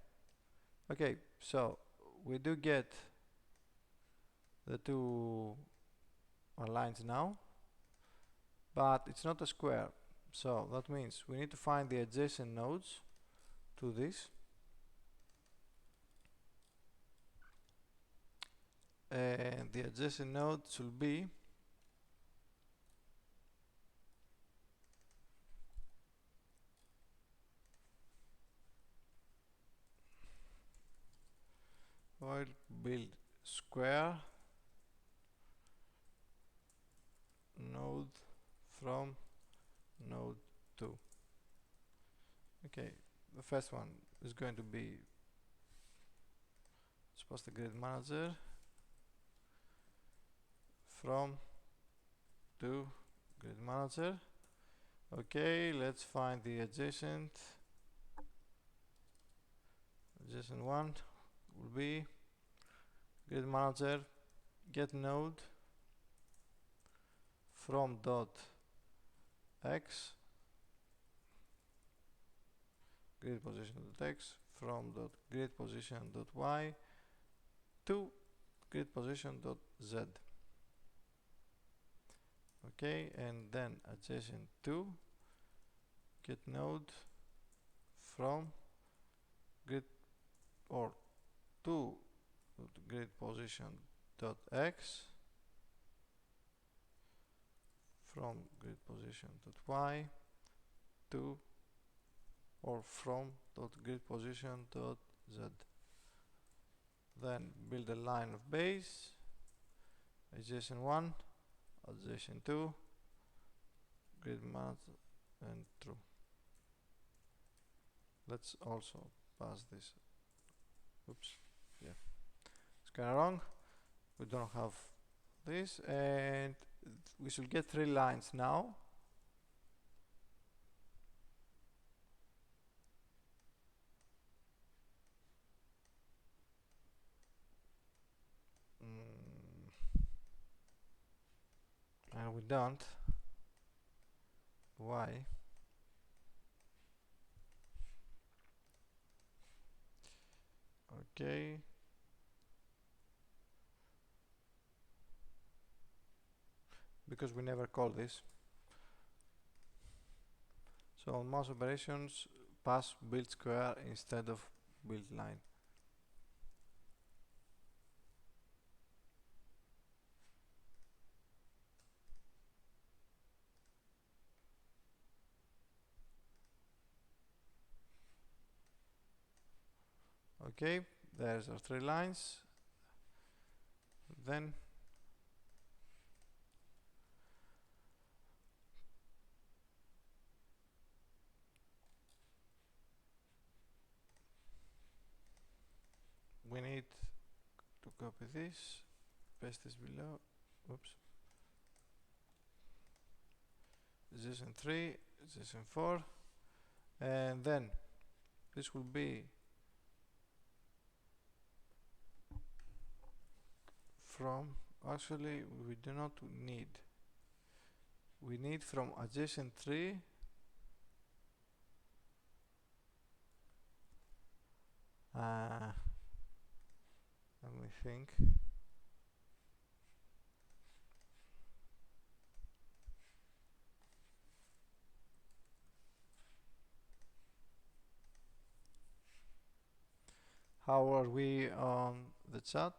okay, so we do get the two lines now, but it's not a square, so that means we need to find the adjacent nodes to this, and the adjacent node should be void build square node from node 2. Okay, the first one is going to be suppose the grid manager from to grid manager. Okay, let's find the adjacent one will be grid manager get node from dot x grid position dot x from dot grid position dot y to grid position dot z. Okay, and then adjacent to get node from grid or to grid position dot x from grid position dot y to or from dot grid position dot z. Then build a line of base, adjacent 1, adjacent 2, grid manager and true. Let's also pass this. Oops, yeah, it's kind of wrong. We don't have this, and we should get 3 lines now. And we don't. Why? Okay. Because we never call this. So on mouse operations, pass build square instead of build line. Okay, there's our 3 lines. Then we need to copy this, paste this below. Oops. Adjacent 3, adjacent 4, and then this will be from, actually we do not need, we need from adjacent 3 let me think. How are we on the chat?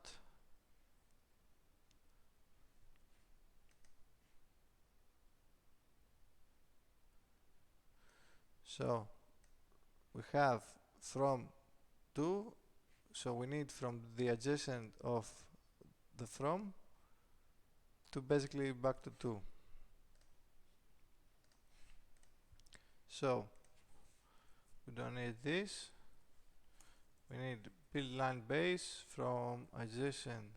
So we have from 2, so we need from the adjacent of the from to basically back to 2. So we don't need this. We need build line base from adjacent.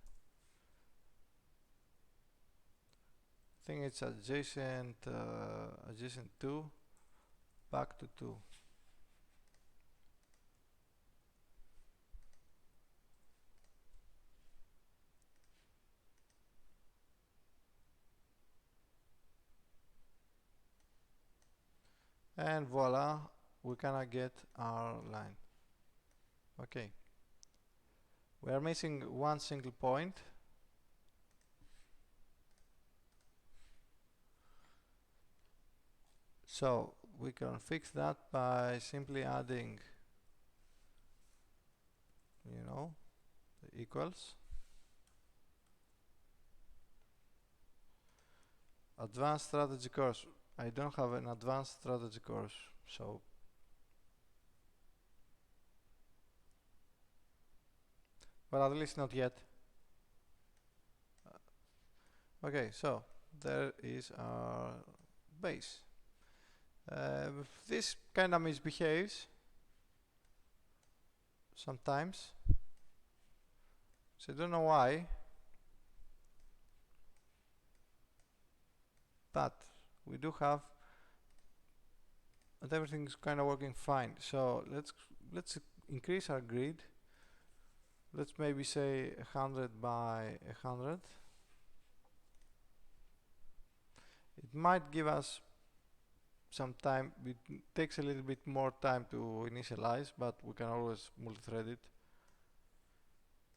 I think it's adjacent 2 back to 2. and voila, we cannot get our line. Okay, we are missing one single point. So we can fix that by simply adding, you know, the equals. Advanced strategy course. I don't have an advanced strategy course, so well, at least not yet. Okay, so there is our base. This kind of misbehaves sometimes, so I don't know why, but we do have, and everything is kind of working fine. So let's increase our grid. Let's maybe say 100 by 100. It might give us some time. It takes a little bit more time to initialize, but we can always multi-thread it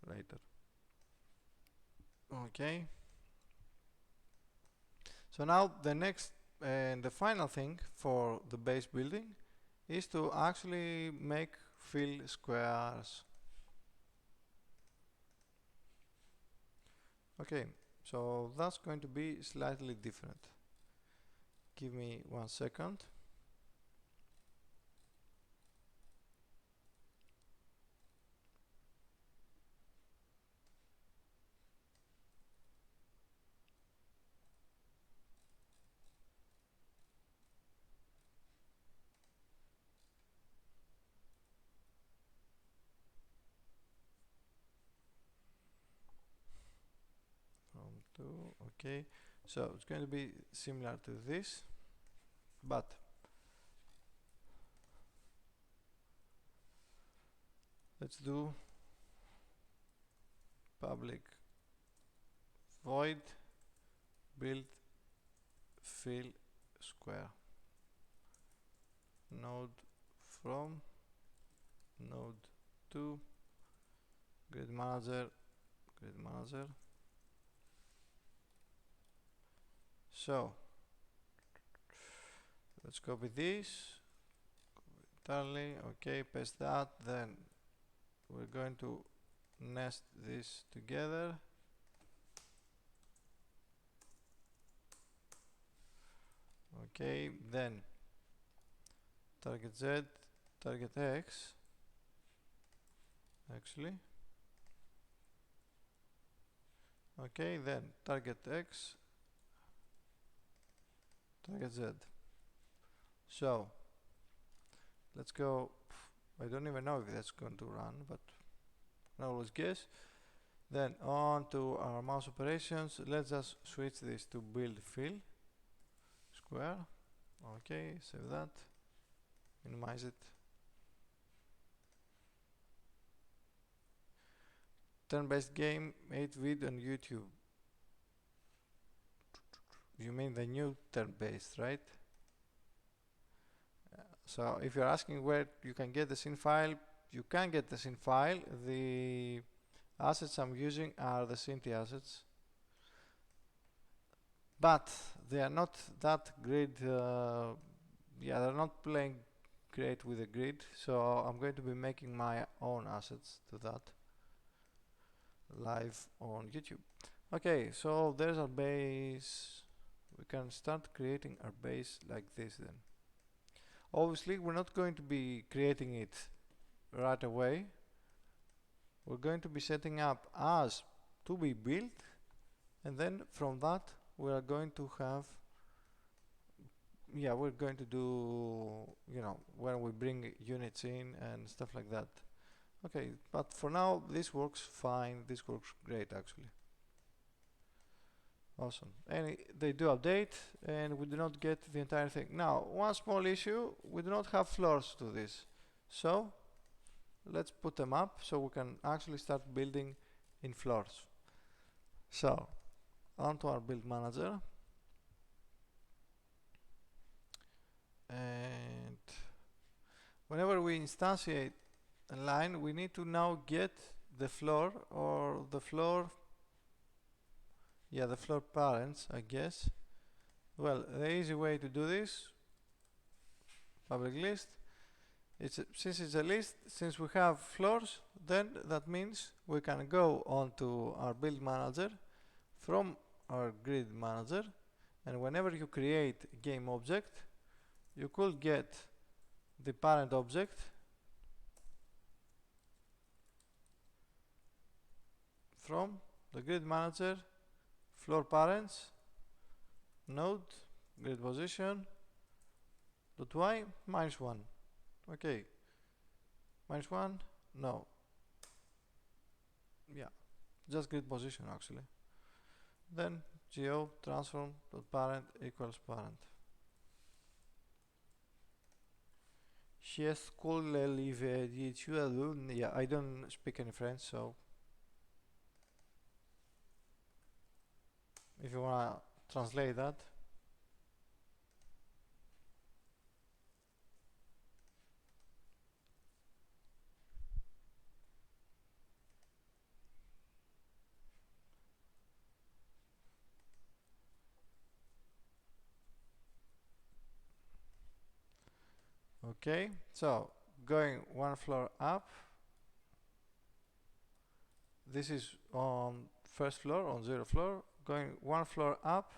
later. Okay. So now the next and the final thing for the base building is to actually make fill squares. Okay, so that's going to be slightly different. Give me 1 second. Okay, so it's going to be similar to this, but let's do public void build fill square node from node to grid manager. So let's copy this entirely. Okay, paste that. Then we're going to nest this together. Okay, then target Z, target X, actually. Okay, then target X, target Z. So let's go. I don't even know if that's going to run, but I always guess. Then on to our mouse operations. Let's just switch this to build fill square. Okay, save that, minimize it. Turn-based game, 8-vid on YouTube. You mean the new turn-based, right? So if you're asking where you can get the scene file, you can get the scene file. The assets I'm using are the Cinti assets, but they are not that grid. Yeah, they're not playing great with the grid, so I'm going to be making my own assets to that live on YouTube. Okay, so there's our base. We can start creating our base like this then. Obviously, we're not going to be creating it right away. We're going to be setting up as to be built, and then from that we are going to have, yeah, we're going to do, you know, when we bring units in and stuff like that. Okay, but for now this works fine. This works great actually. Awesome. And they do update, and we do not get the entire thing. Now, one small issue, we do not have floors to this. So let's put them up so we can actually start building in floors. So onto our build manager. And whenever we instantiate a line, we need to now get the floor, or the floor, yeah, the floor parents, I guess. Well, the easy way to do this, public list, since it's a list, since we have floors, then that means we can go onto our build manager from our grid manager, and whenever you create a game object, you could get the parent object from the grid manager, floor parents, node, grid position, dot y, -1. Okay, -1, no, yeah, just grid position actually. Then go transform dot parent equals parent. Yes, cool, leave yeah, I don't speak any French, so if you wanna translate that. Okay, so going one floor up, this is on first floor, on 0 floor, going one floor up,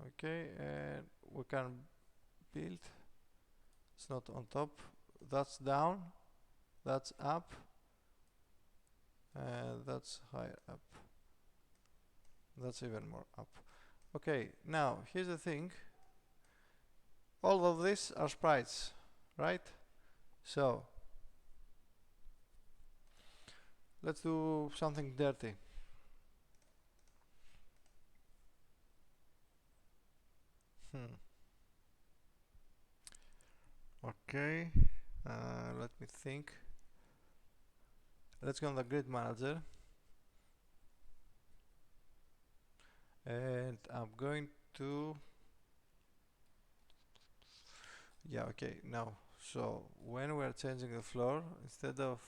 okay, and we can build, it's not on top, that's down, that's up, and that's higher up, that's even more up. Okay, now here's the thing, all of these are sprites, right? So let's do something dirty. Okay, let me think. Let's go on the grid manager, and I'm going to, yeah, okay, now, so when we're changing the floor, instead of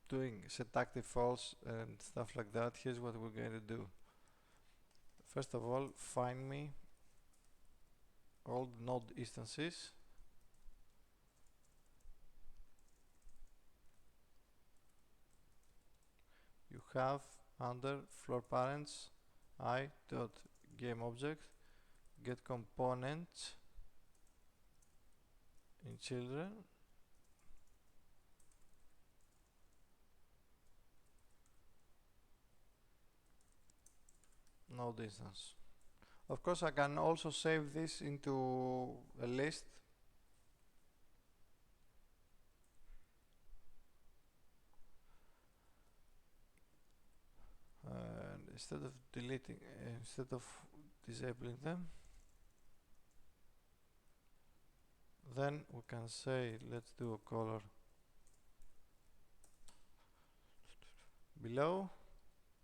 doing set active false and stuff like that, here's what we're going to do. First of all, find me all the node instances, you have under floor parents I dot game object get components in children, node instance. Of course, I can also save this into a list, and instead of deleting, instead of disabling them, then we can say let's do a color below.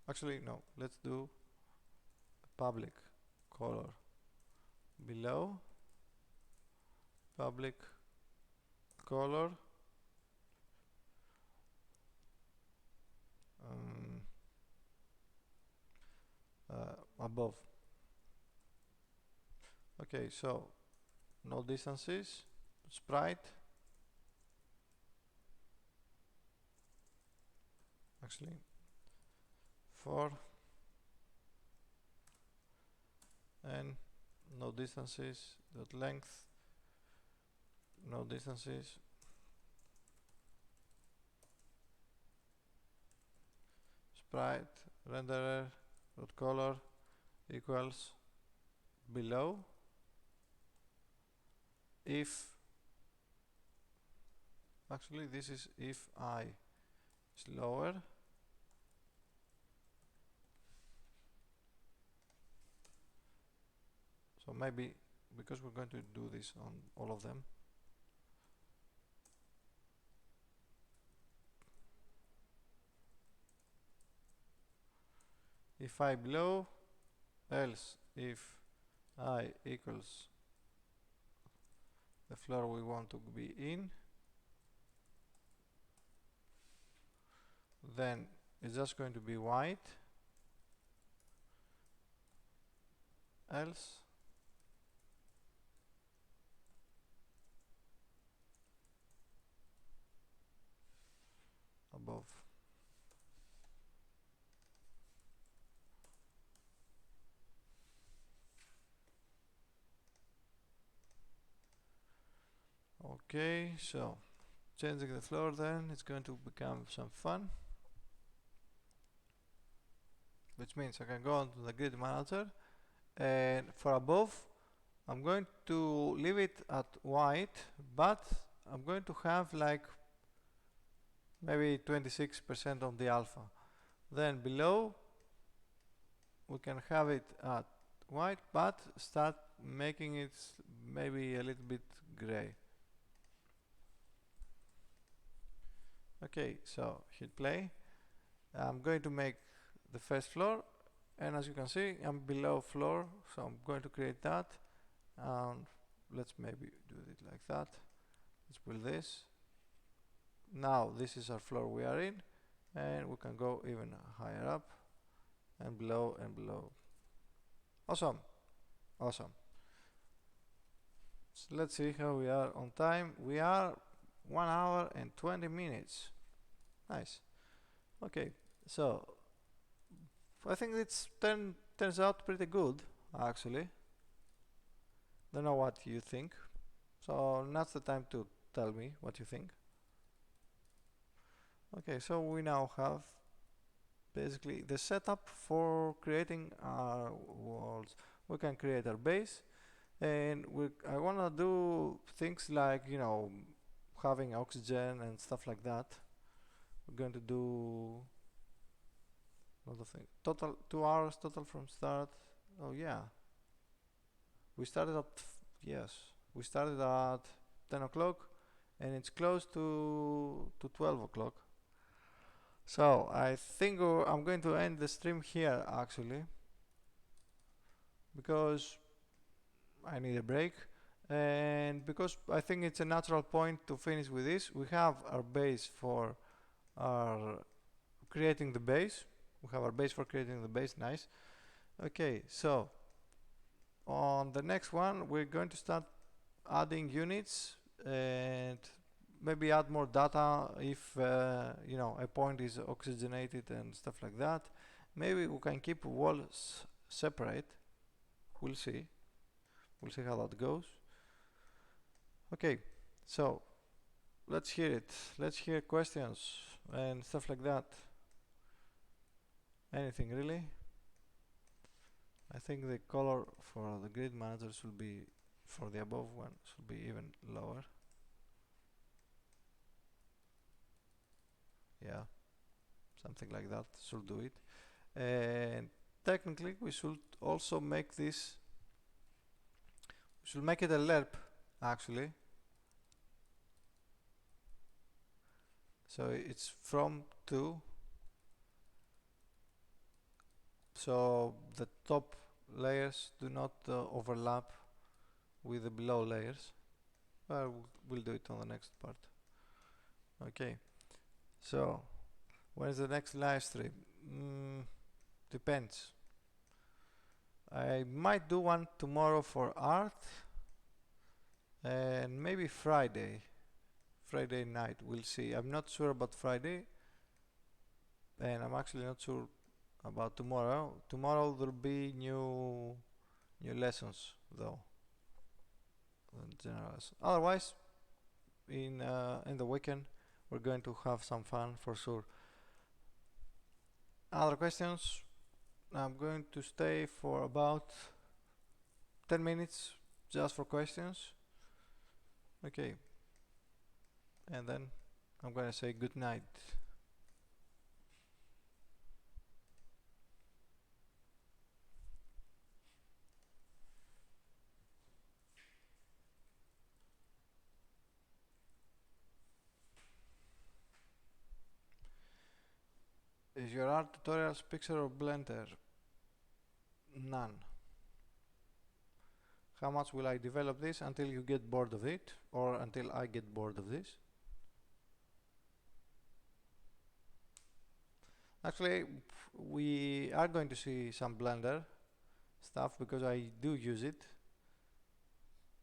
Actually, no, let's do a public color below, public color above. Okay, so no distances, sprite, actually for, and no distances dot length, no distances, sprite renderer dot color equals below if, actually this is if I is lower, so maybe because we're going to do this on all of them, if I below, else if I equals the floor we want to be in, then it's just going to be white, else above. Okay, so changing the floor, then it's going to become some fun, which means I can go onto the grid manager, and for above I'm going to leave it at white, but I'm going to have like maybe 26% of the alpha. Then below we can have it at white, but start making it maybe a little bit gray. Okay, so hit play. I'm going to make the first floor, and as you can see I'm below floor, so I'm going to create that, and let's maybe do it like that. Let's build this. Now this is our floor we are in, and we can go even higher up and below and below. Awesome, awesome. So let's see how we are on time. We are 1 hour and 20 minutes. Nice. Okay, so I think it's turns out pretty good, actually. Don't know what you think, so now's the time to tell me what you think. Okay, so we now have basically the setup for creating our walls. We can create our base, and I wanna do things like, you know, having oxygen and stuff like that. We're going to do a lot of things. Total 2 hours total from start. Oh yeah, we started at yes, we started at 10 o'clock, and it's close to 12 o'clock. So I think I'm going to end the stream here, actually, because I need a break, and because I think it's a natural point to finish with this. We have our base for our creating the base. We have our base for creating the base. Nice. Okay, so on the next one we're going to start adding units and maybe add more data if you know, a point is oxygenated and stuff like that. Maybe we can keep walls separate. We'll see how that goes. Okay, so let's hear it. Let's hear questions and stuff like that. Anything really. I think the color for the grid manager should be, for the above one, should be even lower. Yeah, something like that should do it. And technically we should also make this, we should make it a lerp, actually. So it's from to, so the top layers do not overlap with the below layers. We'll do it on the next part. Okay, so when is the next live stream? Depends. I might do one tomorrow for art, and maybe Friday night. We'll see. I'm not sure about Friday, and I'm actually not sure about tomorrow. Tomorrow there'll be new lessons though, general lesson. Otherwise, in the weekend we're going to have some fun for sure. Other questions? I'm going to stay for about 10 minutes just for questions. Okay, and then I'm gonna say good night. Is your art tutorials Pixar or Blender? none. How much will I develop this until you get bored of it, or until I get bored of this? Actually, we are going to see some Blender stuff because I do use it,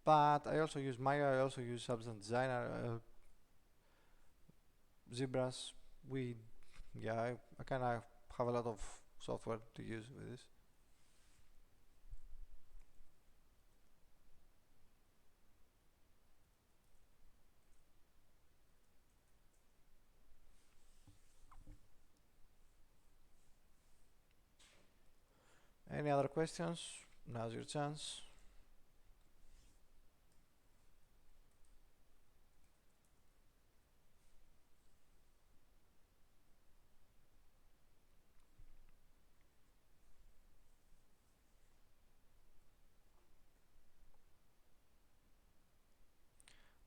but I also use Maya, I also use Substance Designer, ZBrush. I kind of have a lot of software to use with this. Any other questions? Now's your chance.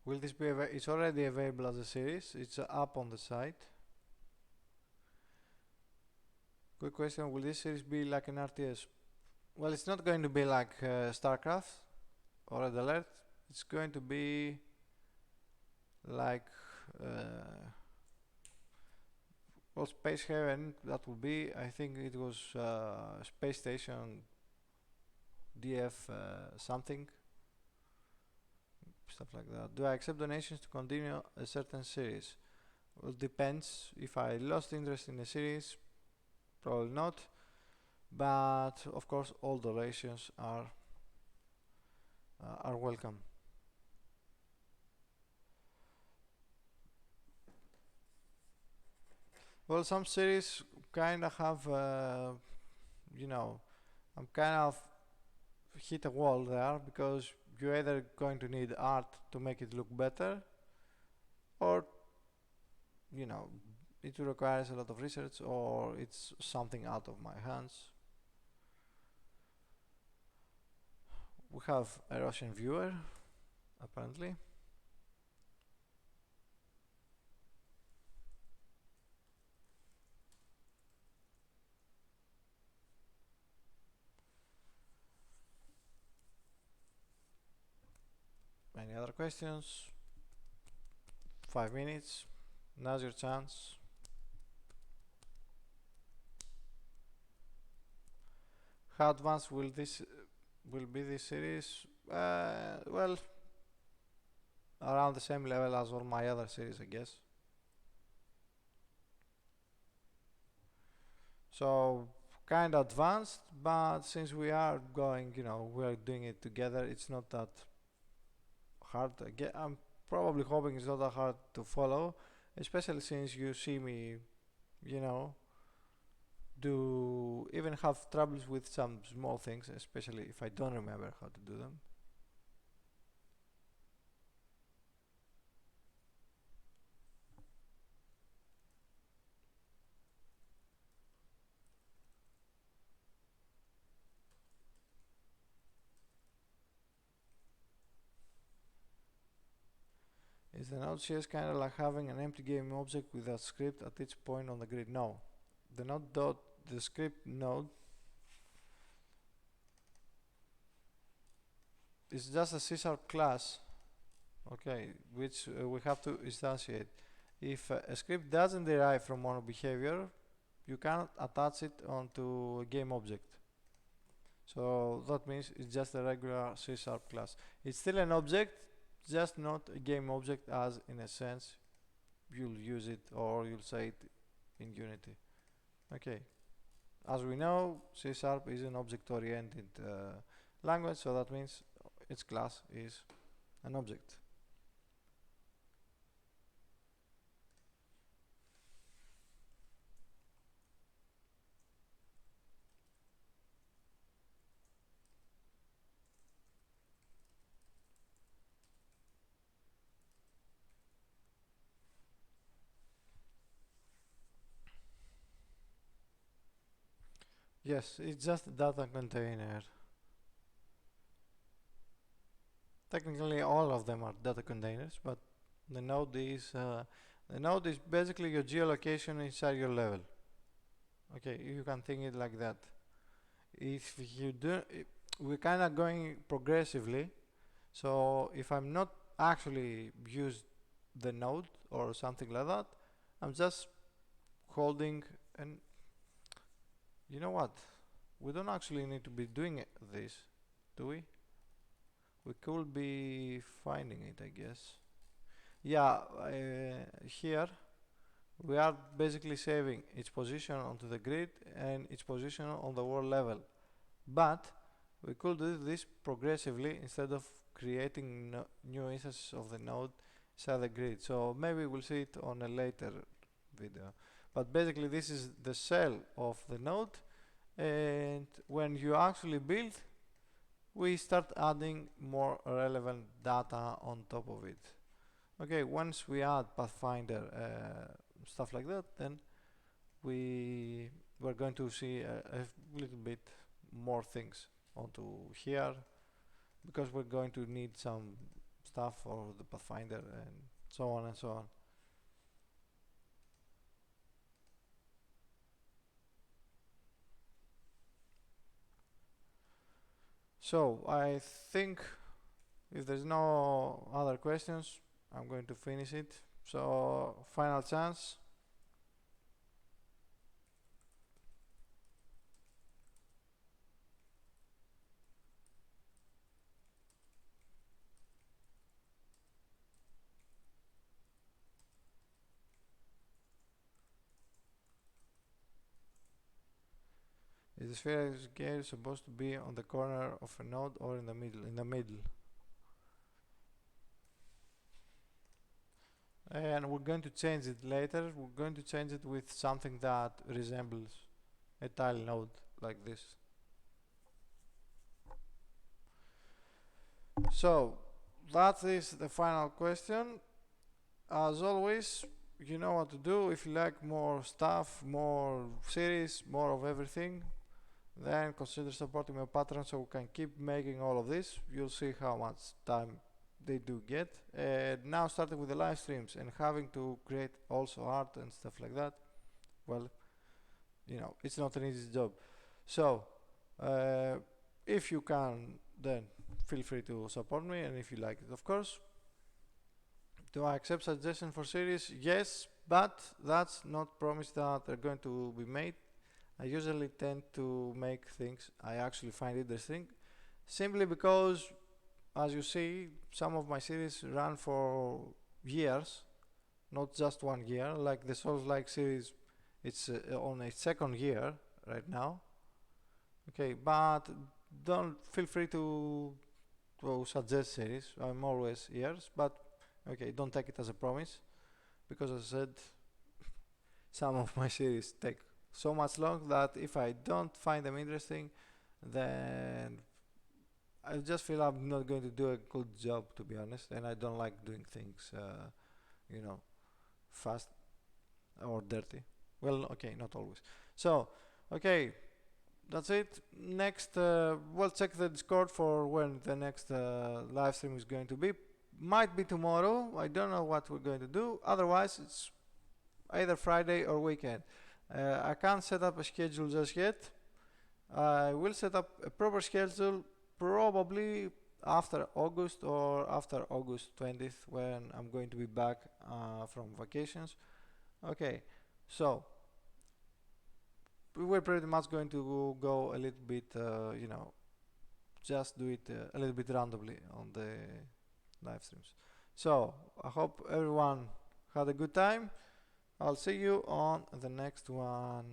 Will this be it's already available as a series. It's up on the site. Quick question, will this series be like an RTS? Well, it's not going to be like StarCraft or Red Alert. It's going to be like well, Space Haven, that will be, I think it was Space Station DF something, stuff like that. Do I accept donations to continue a certain series? Well, depends. If I lost interest in a series, probably not, but of course all donations are welcome. Well, some series kind of have, you know, I'm kind of hit a wall there because you're either going to need art to make it look better, or, you know, it requires a lot of research, or it's something out of my hands. We have a Russian viewer, apparently. Any other questions? 5 minutes. Now's your chance. How advanced will be this series? Well, around the same level as all my other series, I guess. So kind of advanced, but since we are going, you know, we are doing it together, it's not that hard. Again, I'm probably hoping it's not that hard to follow, especially since you see me, you know, do even have troubles with some small things, especially if I don't remember how to do them. Is the Node.js kind of like having an empty game object with a script at each point on the grid? No. The script node is just a C# class, okay, which we have to instantiate. If a script doesn't derive from one behavior, you cannot attach it onto a game object. So that means it's just a regular C# class. It's still an object, just not a game object, as in a sense you'll use it or you'll say it in Unity. Okay, as we know, C# is an object-oriented language, so that means its class is an object. Yes, it's just a data container. Technically, all of them are data containers, but the node is basically your geolocation inside your level. Okay, you can think it like that. if you do, we're kind of going progressively. So if I'm not actually use the node or something like that, I'm just holding, and you know what? We don't actually need to be doing this, do we? We could be finding it, I guess. Yeah, here we are basically saving its position onto the grid and its position on the world level. But we could do this progressively instead of creating new instances of the node inside the grid. So maybe we'll see it on a later video. But basically this is the shell of the node, and when you actually build, we start adding more relevant data on top of it. Okay, once we add Pathfinder stuff like that, then we're going to see a little bit more things onto here, because we're going to need some stuff for the Pathfinder and so on and so on. So I think if there's no other questions, I'm going to finish it. So final chance. Is the sphere scale supposed to be on the corner of a node or in the middle? In the middle. And we're going to change it later. We're going to change it with something that resembles a tile node like this. So that is the final question. As always, you know what to do. If you like more stuff, more series, more of everything, then consider supporting my Patreon so we can keep making all of this. You'll see how much time they do get. Now starting with the live streams and having to create also art and stuff like that, well, you know, it's not an easy job. So if you can, then feel free to support me, and if you like it, of course. Do I accept suggestions for series? Yes, but that's not promise that they're going to be made. I usually tend to make things I actually find interesting, simply because, as you see, some of my series run for years, not just 1 year. Like the Souls-like series, it's on its 2nd year right now. Okay, but don't feel free to suggest series. I'm always ears, but okay, don't take it as a promise, because as I said, some of my series take so much long that if I don't find them interesting, then I just feel I'm not going to do a good job, to be honest, and I don't like doing things, you know, fast or dirty. Well, okay, not always. So, okay, that's it. Next, we'll check the Discord for when the next live stream is going to be. Might be tomorrow. I don't know what we're going to do. Otherwise, it's either Friday or weekend. I can't set up a schedule just yet. I will set up a proper schedule probably after August or after August 20th, when I'm going to be back from vacations. Okay, so we're pretty much going to go a little bit, you know, just do it a little bit randomly on the live streams. So I hope everyone had a good time. I'll see you on the next one.